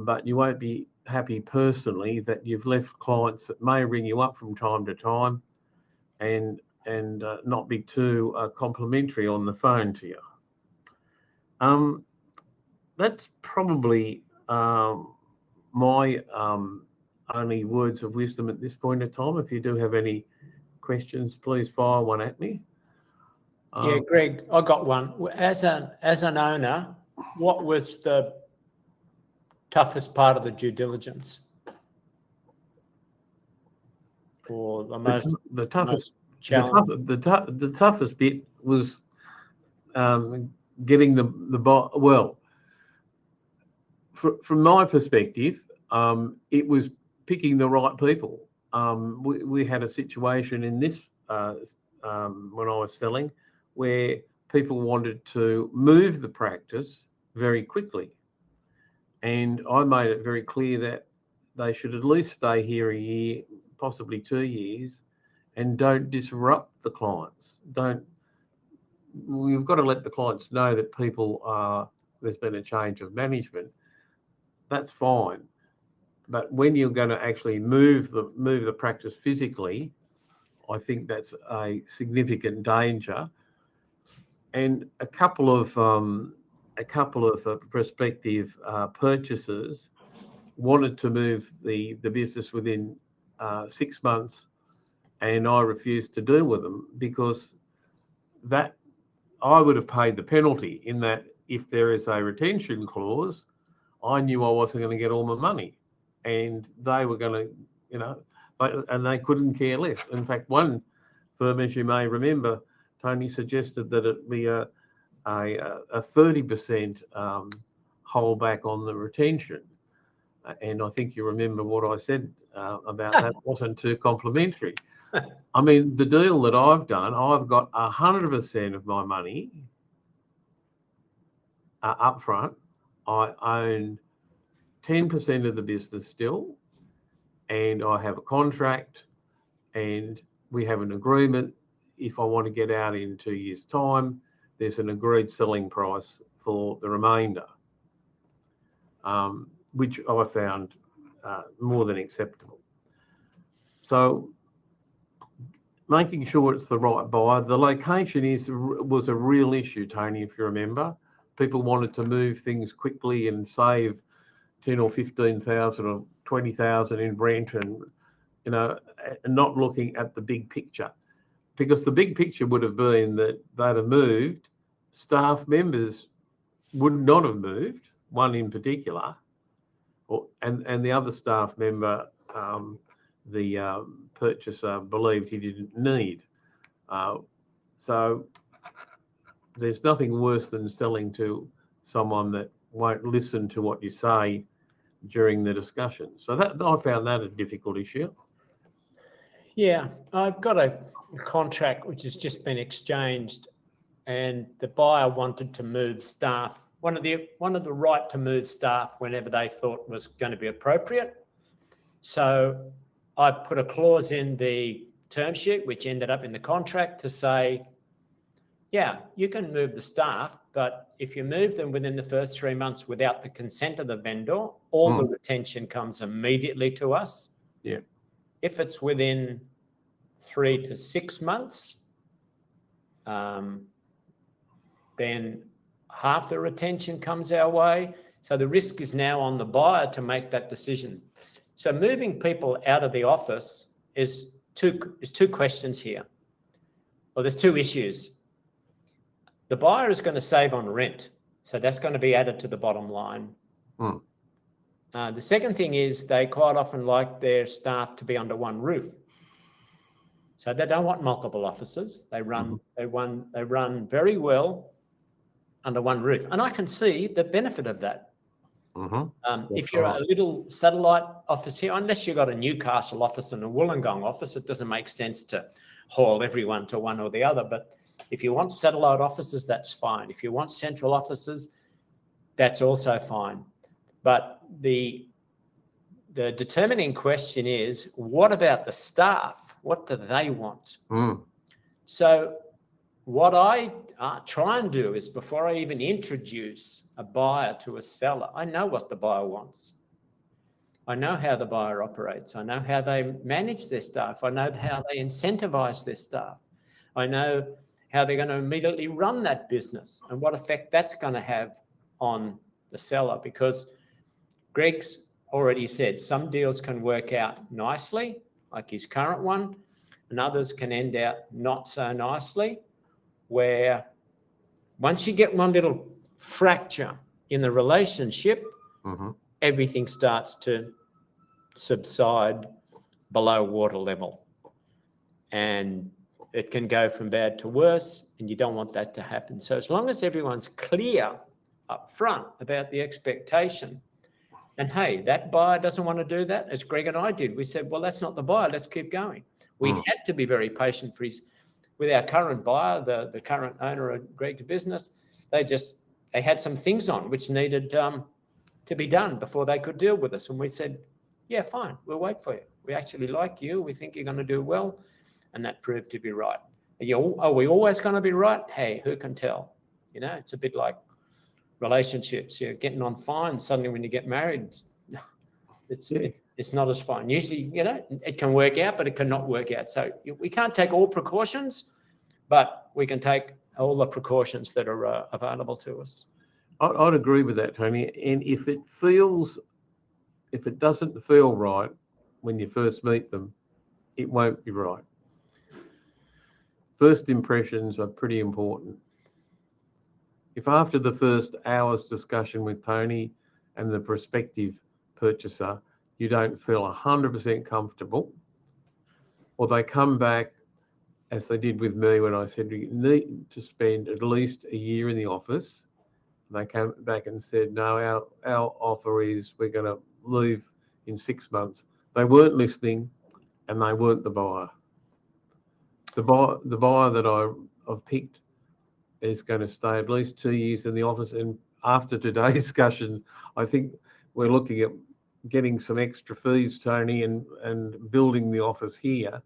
but you won't be happy personally that you've left clients that may ring you up from time to time and not be too complimentary on the phone to you. That's probably my only words of wisdom at this point in time. If you do have any questions, please fire one at me. Yeah, Greg, I got one. As an owner, what was the toughest part of the due diligence? Or the most challenging? The toughest bit was getting the well. From my perspective, it was picking the right people. We had a situation in this when I was selling where people wanted to move the practice very quickly. And I made it very clear that they should at least stay here a year, possibly 2 years, and don't disrupt the clients. We've got to let the clients know that there's been a change of management. That's fine. But when you're going to actually move the practice physically, I think that's a significant danger. And a couple of prospective purchasers wanted to move the business within 6 months, and I refused to deal with them because that I would have paid the penalty in that if there is a retention clause, I knew I wasn't going to get all my money, and they were going to, and they couldn't care less. In fact, one firm, as you may remember, Tony suggested that it be a 30% holdback on the retention. And I think you remember what I said about that wasn't too complimentary. I mean, the deal that I've done, I've got 100% of my money up front. I own 10% of the business still, and I have a contract, and we have an agreement. If I want to get out in 2 years' time, there's an agreed selling price for the remainder, which I found more than acceptable. So making sure it's the right buyer. The location was a real issue, Tony, if you remember. People wanted to move things quickly and save 10 or 15,000 or 20,000 in rent, and not looking at the big picture. Because the big picture would have been that they'd have moved, staff members would not have moved, one in particular, and the other staff member, the purchaser believed he didn't need. So there's nothing worse than selling to someone that won't listen to what you say during the discussion. So that I found that a difficult issue. Yeah, I've got a contract which has just been exchanged, and the buyer wanted to move staff. One of the right to move staff whenever they thought was going to be appropriate. So I put a clause in the term sheet, which ended up in the contract, to say, yeah, you can move the staff, but if you move them within the first 3 months without the consent of the vendor, all the retention comes immediately to us. Yeah. If it's within 3 to 6 months, then half the retention comes our way. So the risk is now on the buyer to make that decision. So moving people out of the office is two questions here. Well, there's two issues. The buyer is going to save on rent, so that's going to be added to the bottom line. The second thing is they quite often like their staff to be under one roof. So they don't want multiple offices. They run very well under one roof. And I can see the benefit of that. If you're a little satellite office here, unless you've got a Newcastle office and a Wollongong office, it doesn't make sense to haul everyone to one or the other. But if you want satellite offices, that's fine. If you want central offices, that's also fine. But the determining question is, what about the staff? What do they want? So what I try and do is, before I even introduce a buyer to a seller, I know what the buyer wants. I know how the buyer operates. I know how they manage their staff. I know how they incentivize their staff. I know how they're going to immediately run that business and what effect that's going to have on the seller. Because Greg's already said some deals can work out nicely, like his current one, and others can end out not so nicely, where once you get one little fracture in the relationship, Mhm. everything starts to subside below water level. And it can go from bad to worse, and you don't want that to happen. So as long as everyone's clear up front about the expectation, and hey, that buyer doesn't want to do that, as Greg and I did. We said, well, that's not the buyer, let's keep going. We had to be very patient with our current buyer, the current owner of Greg's business. They had some things on which needed to be done before they could deal with us. And we said, yeah, fine, we'll wait for you. We actually like you. We think you're going to do well. And that proved to be right. Are we always going to be right? Hey, who can tell? You know, it's a bit like relationships. You're getting on fine. Suddenly when you get married, it's not as fine. Usually, you know, it can work out, but it cannot work out. So we can't take all precautions, but we can take all the precautions that are available to us. I'd agree with that, Tony. And if it doesn't feel right when you first meet them, it won't be right. First impressions are pretty important. If after the first hour's discussion with Tony and the prospective purchaser, you don't feel 100% comfortable, or they come back, as they did with me when I said you need to spend at least a year in the office, they came back and said, no, our offer is we're going to leave in 6 months. They weren't listening, and they weren't the buyer. The buyer that I've picked is going to stay at least 2 years in the office. And after today's discussion, I think we're looking at getting some extra fees, Tony, and building the office here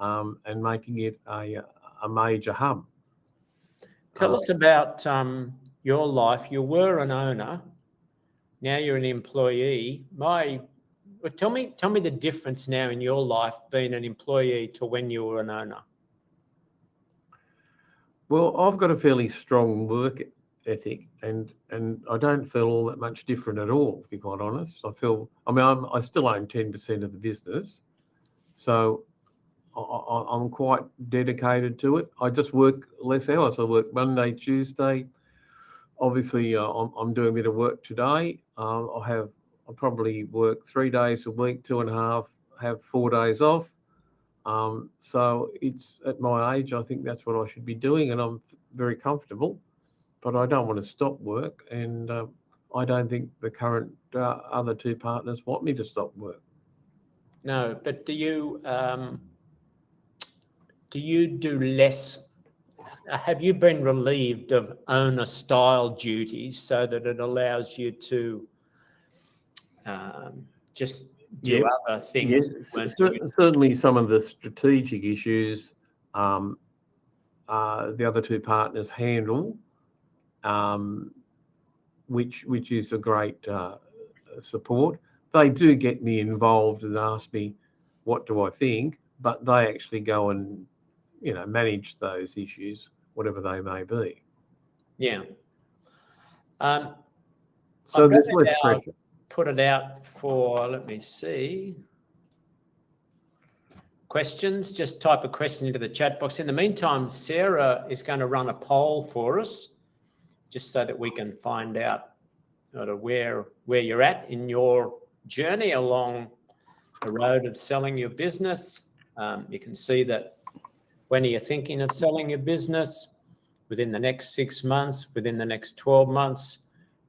and making it a major hub. Tell us about your life. You were an owner. Now you're an employee. Tell me the difference now in your life being an employee to when you were an owner. Well, I've got a fairly strong work ethic, and I don't feel all that much different at all, to be quite honest. I still own 10% of the business, so I'm quite dedicated to it. I just work less hours. I work Monday, Tuesday. Obviously, I'm doing a bit of work today. I'll probably work 3 days a week, 2.5, have 4 days off. So it's at my age, I think that's what I should be doing, and I'm very comfortable, but I don't want to stop work, and I don't think the current other two partners want me to stop work. No, but do you do less? Have you been relieved of owner style duties so that it allows you to just do other things? Yes, certainly some of the strategic issues the other two partners handle, which is a great support. They do get me involved and ask me, what do I think? But they actually go and, manage those issues, whatever they may be. Yeah. So there's less pressure. Put it out for, let me see, questions. Just type a question into the chat box. In the meantime, Sarah is going to run a poll for us, just so that we can find out where you're at in your journey along the road of selling your business. You can see that when are you thinking of selling your business? Within the next 6 months, within the next 12 months,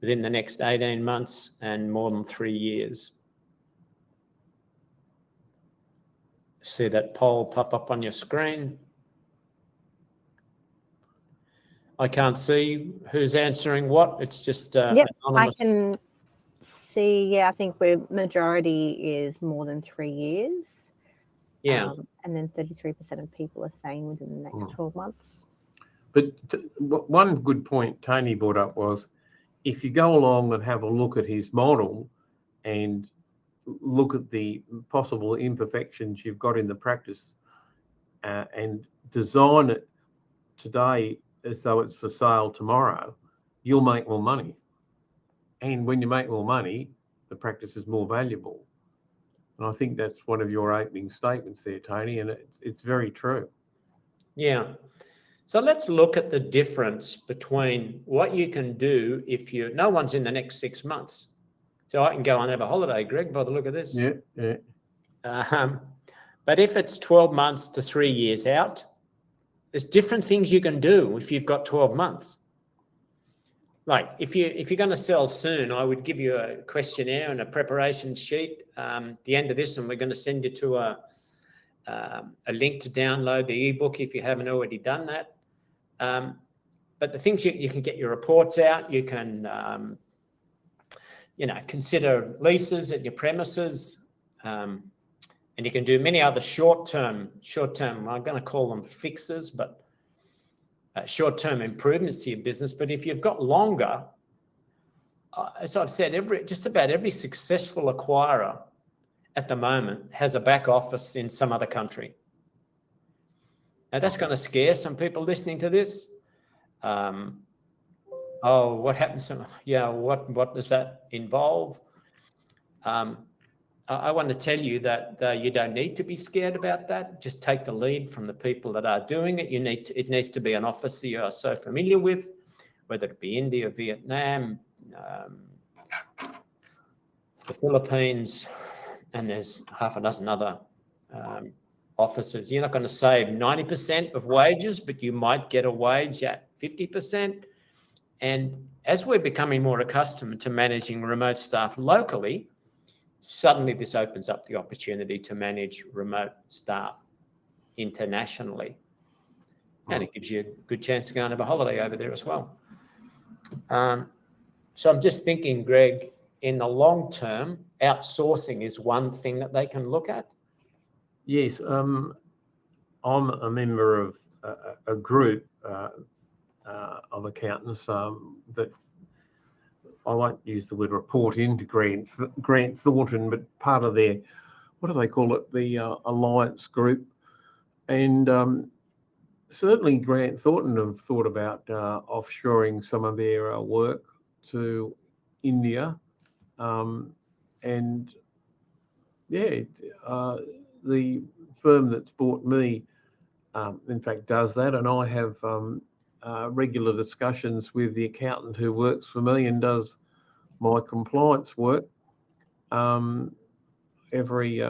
within the next 18 months, and more than 3 years. See that poll pop up on your screen. I can't see who's answering what. It's just Yep, anonymous. I can see. Yeah, I think majority is more than 3 years. Yeah. And then 33% of people are saying within the next 12 months. But one good point Tony brought up was, if you go along and have a look at his model and look at the possible imperfections you've got in the practice and design it today as though it's for sale tomorrow, you'll make more money. And when you make more money, the practice is more valuable. And I think that's one of your opening statements there, Tony, and it's very true. Yeah. So let's look at the difference between what you can do if no one's in the next 6 months. So I can go and have a holiday, Greg, by the look of this. Yeah. But if it's 12 months to 3 years out, there's different things you can do if you've got 12 months. Like if you're going to sell soon, I would give you a questionnaire and a preparation sheet at the end of this, and we're going to send you to a link to download the ebook if you haven't already done that. But the things you can get your reports out, you can consider leases at your premises, and you can do many other short-term, I'm going to call them fixes, but short-term improvements to your business. But if you've got longer, as I've said, just about every successful acquirer at the moment has a back office in some other country. Now that's going to scare some people listening to this. What happens? What does that involve? I want to tell you that you don't need to be scared about that. Just take the lead from the people that are doing it. It needs to be an office that you are so familiar with, whether it be India, Vietnam, the Philippines, and there's half a dozen other offices. You're not going to save 90% of wages, but you might get a wage at 50%. And as we're becoming more accustomed to managing remote staff locally, suddenly this opens up the opportunity to manage remote staff internationally. And it gives you a good chance to go and have a holiday over there as well. So I'm just thinking, Greg, in the long term, outsourcing is one thing that they can look at. Yes, I'm a member of a group of accountants that I won't use the word report into Grant Thornton, but part of their, what do they call it, the Alliance group. And certainly Grant Thornton have thought about offshoring some of their work to India. And yeah, the firm that's bought me, in fact, does that. And I have regular discussions with the accountant who works for me and does my compliance work every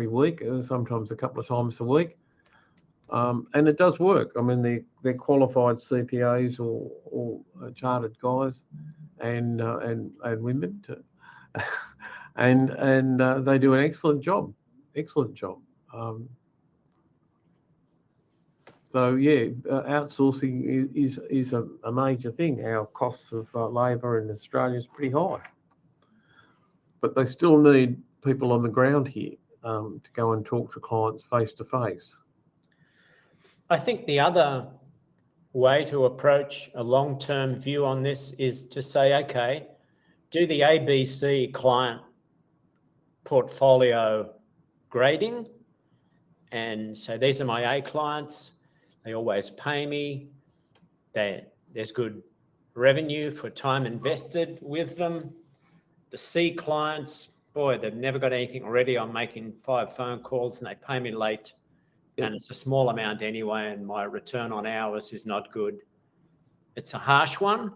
week, sometimes a couple of times a week. And it does work. I mean, they're qualified CPAs or chartered guys and women, and they do an excellent job. So yeah, outsourcing is a major thing. Our costs of labour in Australia is pretty high, but they still need people on the ground here to go and talk to clients face to face. I think the other way to approach a long-term view on this is to say, okay, do the ABC client portfolio grading, and so these are my A clients. They always pay me. There's good revenue for time invested with them. The C clients, boy, they've never got anything ready. I'm making 5 phone calls and they pay me late. Yep. And it's a small amount anyway, and my return on hours is not good. It's a harsh one.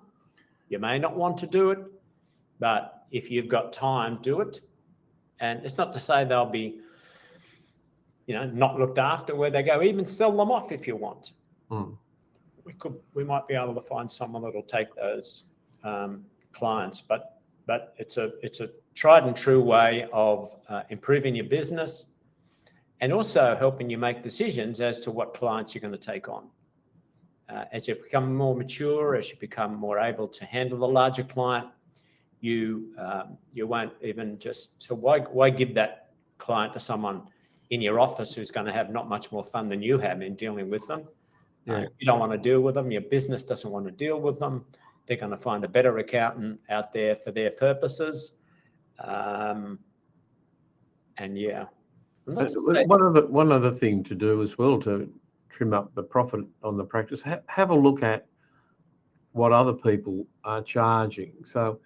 You may not want to do it, but if you've got time, do it. And it's not to say they'll be not looked after where they go. Even sell them off if you want. We might be able to find someone that'll take those clients, but it's a tried and true way of improving your business and also helping you make decisions as to what clients you're going to take on. As you become more mature, as you become more able to handle a larger client, you won't even so why give that client to someone in your office who's going to have not much more fun than you have in dealing with them. You don't want to deal with them. Your business doesn't want to deal with them. They're going to find a better accountant out there for their purposes. And yeah. One other thing to do as well to trim up the profit on the practice, have a look at what other people are charging. So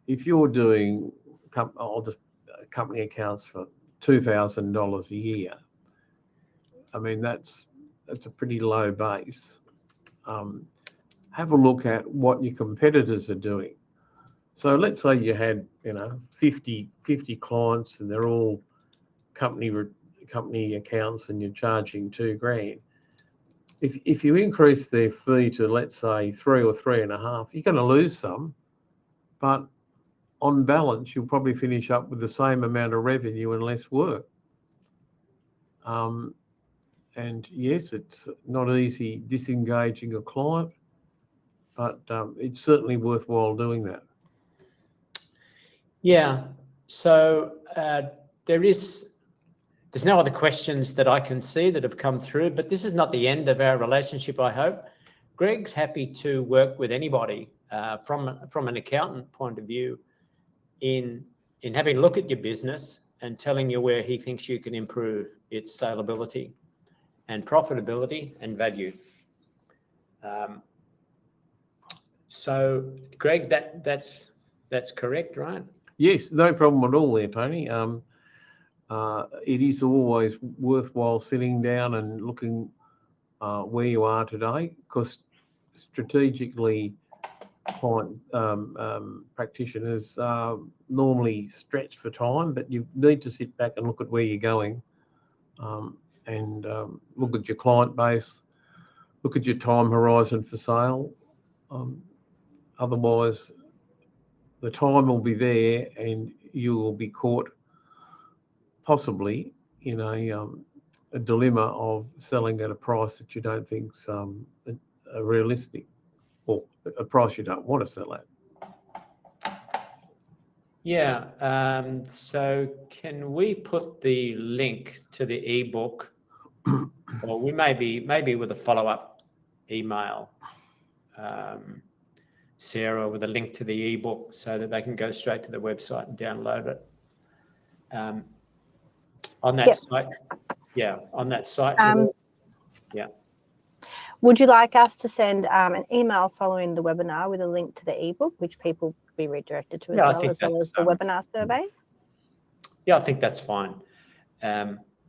if you're doing company accounts for $2,000 a year, I mean, that's it's a pretty low base. Have a look at what your competitors are doing. So let's say you had 50 clients and they're all company accounts and you're charging $2,000. If you increase their fee to, let's say, 3 or 3.5, you're going to lose some, but on balance, you'll probably finish up with the same amount of revenue and less work. And yes, it's not easy disengaging a client, but it's certainly worthwhile doing that. Yeah. So there's no other questions that I can see that have come through, but this is not the end of our relationship, I hope. Greg's happy to work with anybody from an accountant point of view in having a look at your business and telling you where he thinks you can improve its saleability and profitability and value. So, Greg, that's correct, right? Yes, no problem at all there, Tony. It is always worthwhile sitting down and looking where you are today, because strategically, client practitioners normally stretch for time, but you need to sit back and look at where you're going, and look at your client base, look at your time horizon for sale. Otherwise, the time will be there and you will be caught possibly in a dilemma of selling at a price that you don't think's realistic, or a price you don't want to sell at. Yeah. So can we put the link to the ebook, or we maybe with a follow-up email, Sarah, with a link to the ebook so that they can go straight to the website and download it. On that site. Yeah, on that site. Yeah. Would you like us to send an email following the webinar with a link to the ebook, which people will be redirected to as well as the webinar survey? Yeah, I think that's fine.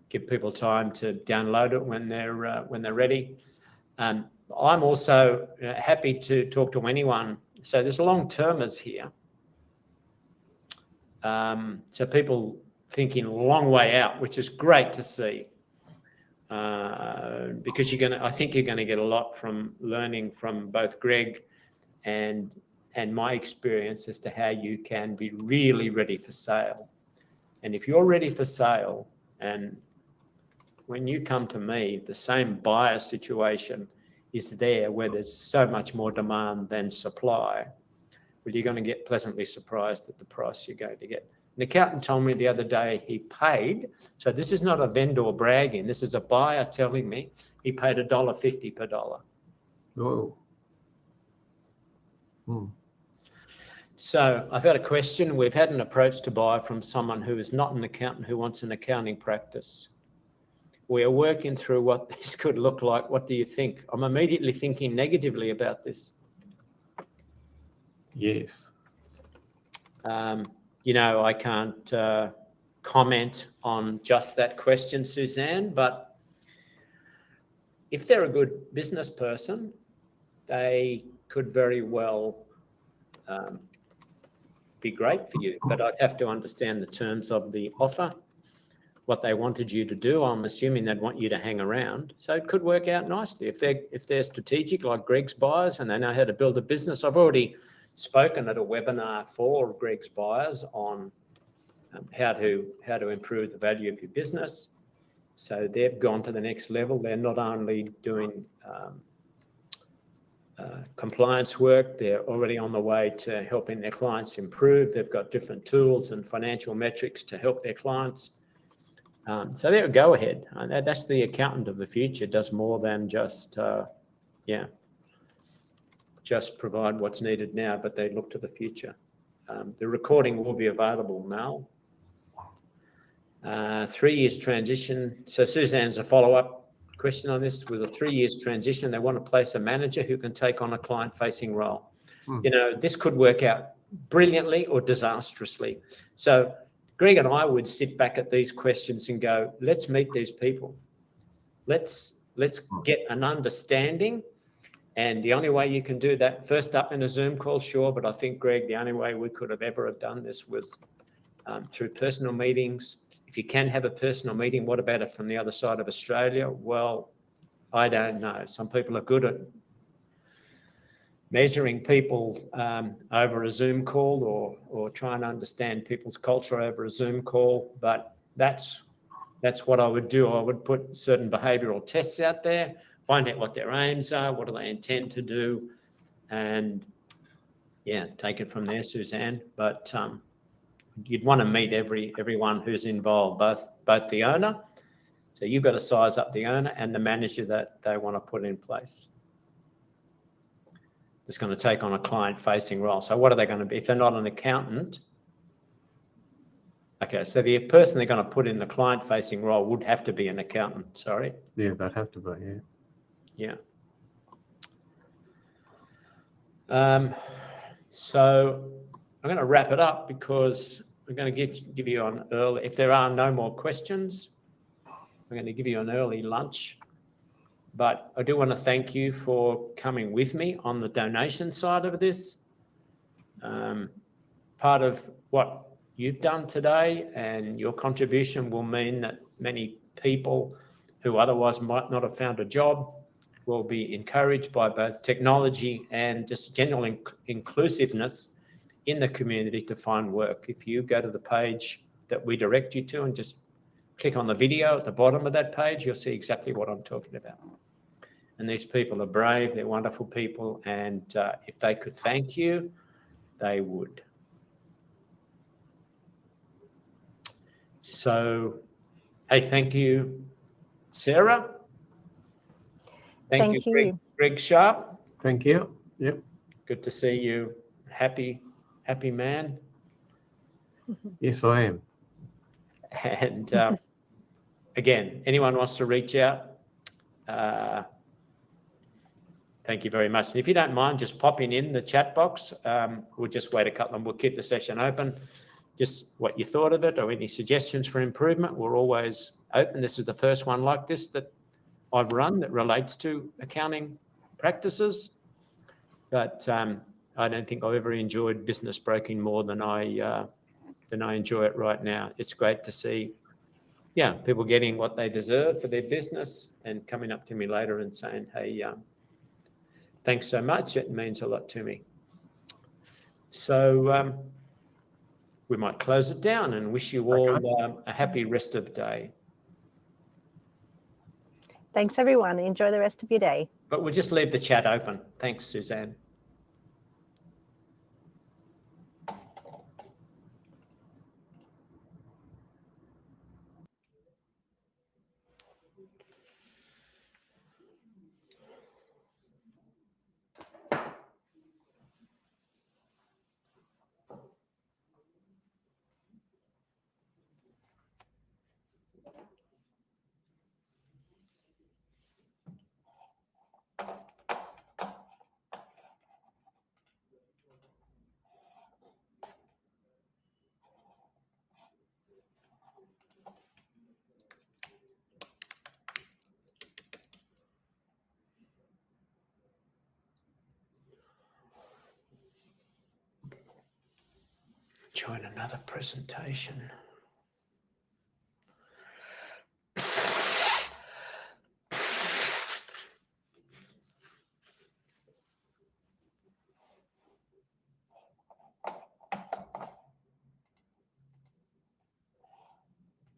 Give people time to download it when they're ready. I'm also happy to talk to anyone. So there's long-termers here. So people thinking a long way out, which is great to see. Because I think you're going to get a lot from learning from both Greg and my experience as to how you can be really ready for sale. And if you're ready for sale, and when you come to me, the same buyer situation is there where there's so much more demand than supply, well, you're going to get pleasantly surprised at the price you're going to get. An accountant told me the other day he paid, so this is not a vendor bragging, this is a buyer telling me he paid $1.50 per dollar. Oh. So I've had a question. We've had an approach to buy from someone who is not an accountant who wants an accounting practice. We are working through what this could look like. What do you think? I'm immediately thinking negatively about this. Yes. I can't comment on just that question, Suzanne, but if they're a good business person, they could very well be great for you. But I'd have to understand the terms of the offer, what they wanted you to do. I'm assuming they'd want you to hang around. So it could work out nicely. If they're strategic like Greg's buyers and they know how to build a business. I've already spoken at a webinar for Greg's buyers on how to improve the value of your business. So they've gone to the next level. They're not only doing compliance work, they're already on the way to helping their clients improve. They've got different tools and financial metrics to help their clients. So they're a go-ahead. That's the accountant of the future, does more than just provide what's needed now, but they look to the future. The recording will be available now. 3 years transition. So Suzanne's a follow-up question on this. With a 3 years transition, they want to place a manager who can take on a client-facing role. This could work out brilliantly or disastrously. So Greg and I would sit back at these questions and go, let's meet these people. Let's let's get an understanding. And the only way you can do that, first up in a Zoom call, sure, but I think, Greg, the only way we could have ever have done this was through personal meetings. If you can have a personal meeting, what about it from the other side of Australia? Well, I don't know. Some people are good at measuring people over a Zoom call or trying to understand people's culture over a Zoom call, but that's what I would do. I would put certain behavioural tests out there, find out what their aims are, what do they intend to do, and yeah, take it from there, Suzanne. But you'd want to meet everyone who's involved, both the owner, so you've got to size up the owner, and the manager that they want to put in place. It's going to take on a client-facing role. So what are they going to be? If they're not an accountant, okay, so the person they're going to put in the client-facing role would have to be an accountant, sorry. Yeah, they'd have to be, yeah. Yeah. So I'm going to wrap it up because I'm going to give you an early, if there are no more questions, I'm going to give you an early lunch. But I do want to thank you for coming with me on the donation side of this. Part of what you've done today and your contribution will mean that many people who otherwise might not have found a job will be encouraged by both technology and just general inclusiveness in the community to find work. If you go to the page that we direct you to and just click on the video at the bottom of that page, you'll see exactly what I'm talking about. And these people are brave, they're wonderful people, and if they could thank you, they would. So, hey, thank you, Sarah. Thank you, Greg Sharp. Thank you. Yep. Good to see you. Happy man. Yes, I am. And again, anyone wants to reach out, thank you very much. And if you don't mind just popping in the chat box, we'll just wait a couple and we'll keep the session open. Just what you thought of it or any suggestions for improvement, we're always open. This is the first one like this that I've run that relates to accounting practices. But I don't think I've ever enjoyed business broking more than I enjoy it right now. It's great to see, yeah, people getting what they deserve for their business and coming up to me later and saying, hey, thanks so much. It means a lot to me. So we might close it down and wish you all a happy rest of the day. Thanks, everyone. Enjoy the rest of your day. But we'll just leave the chat open. Thanks, Suzanne. Join another presentation.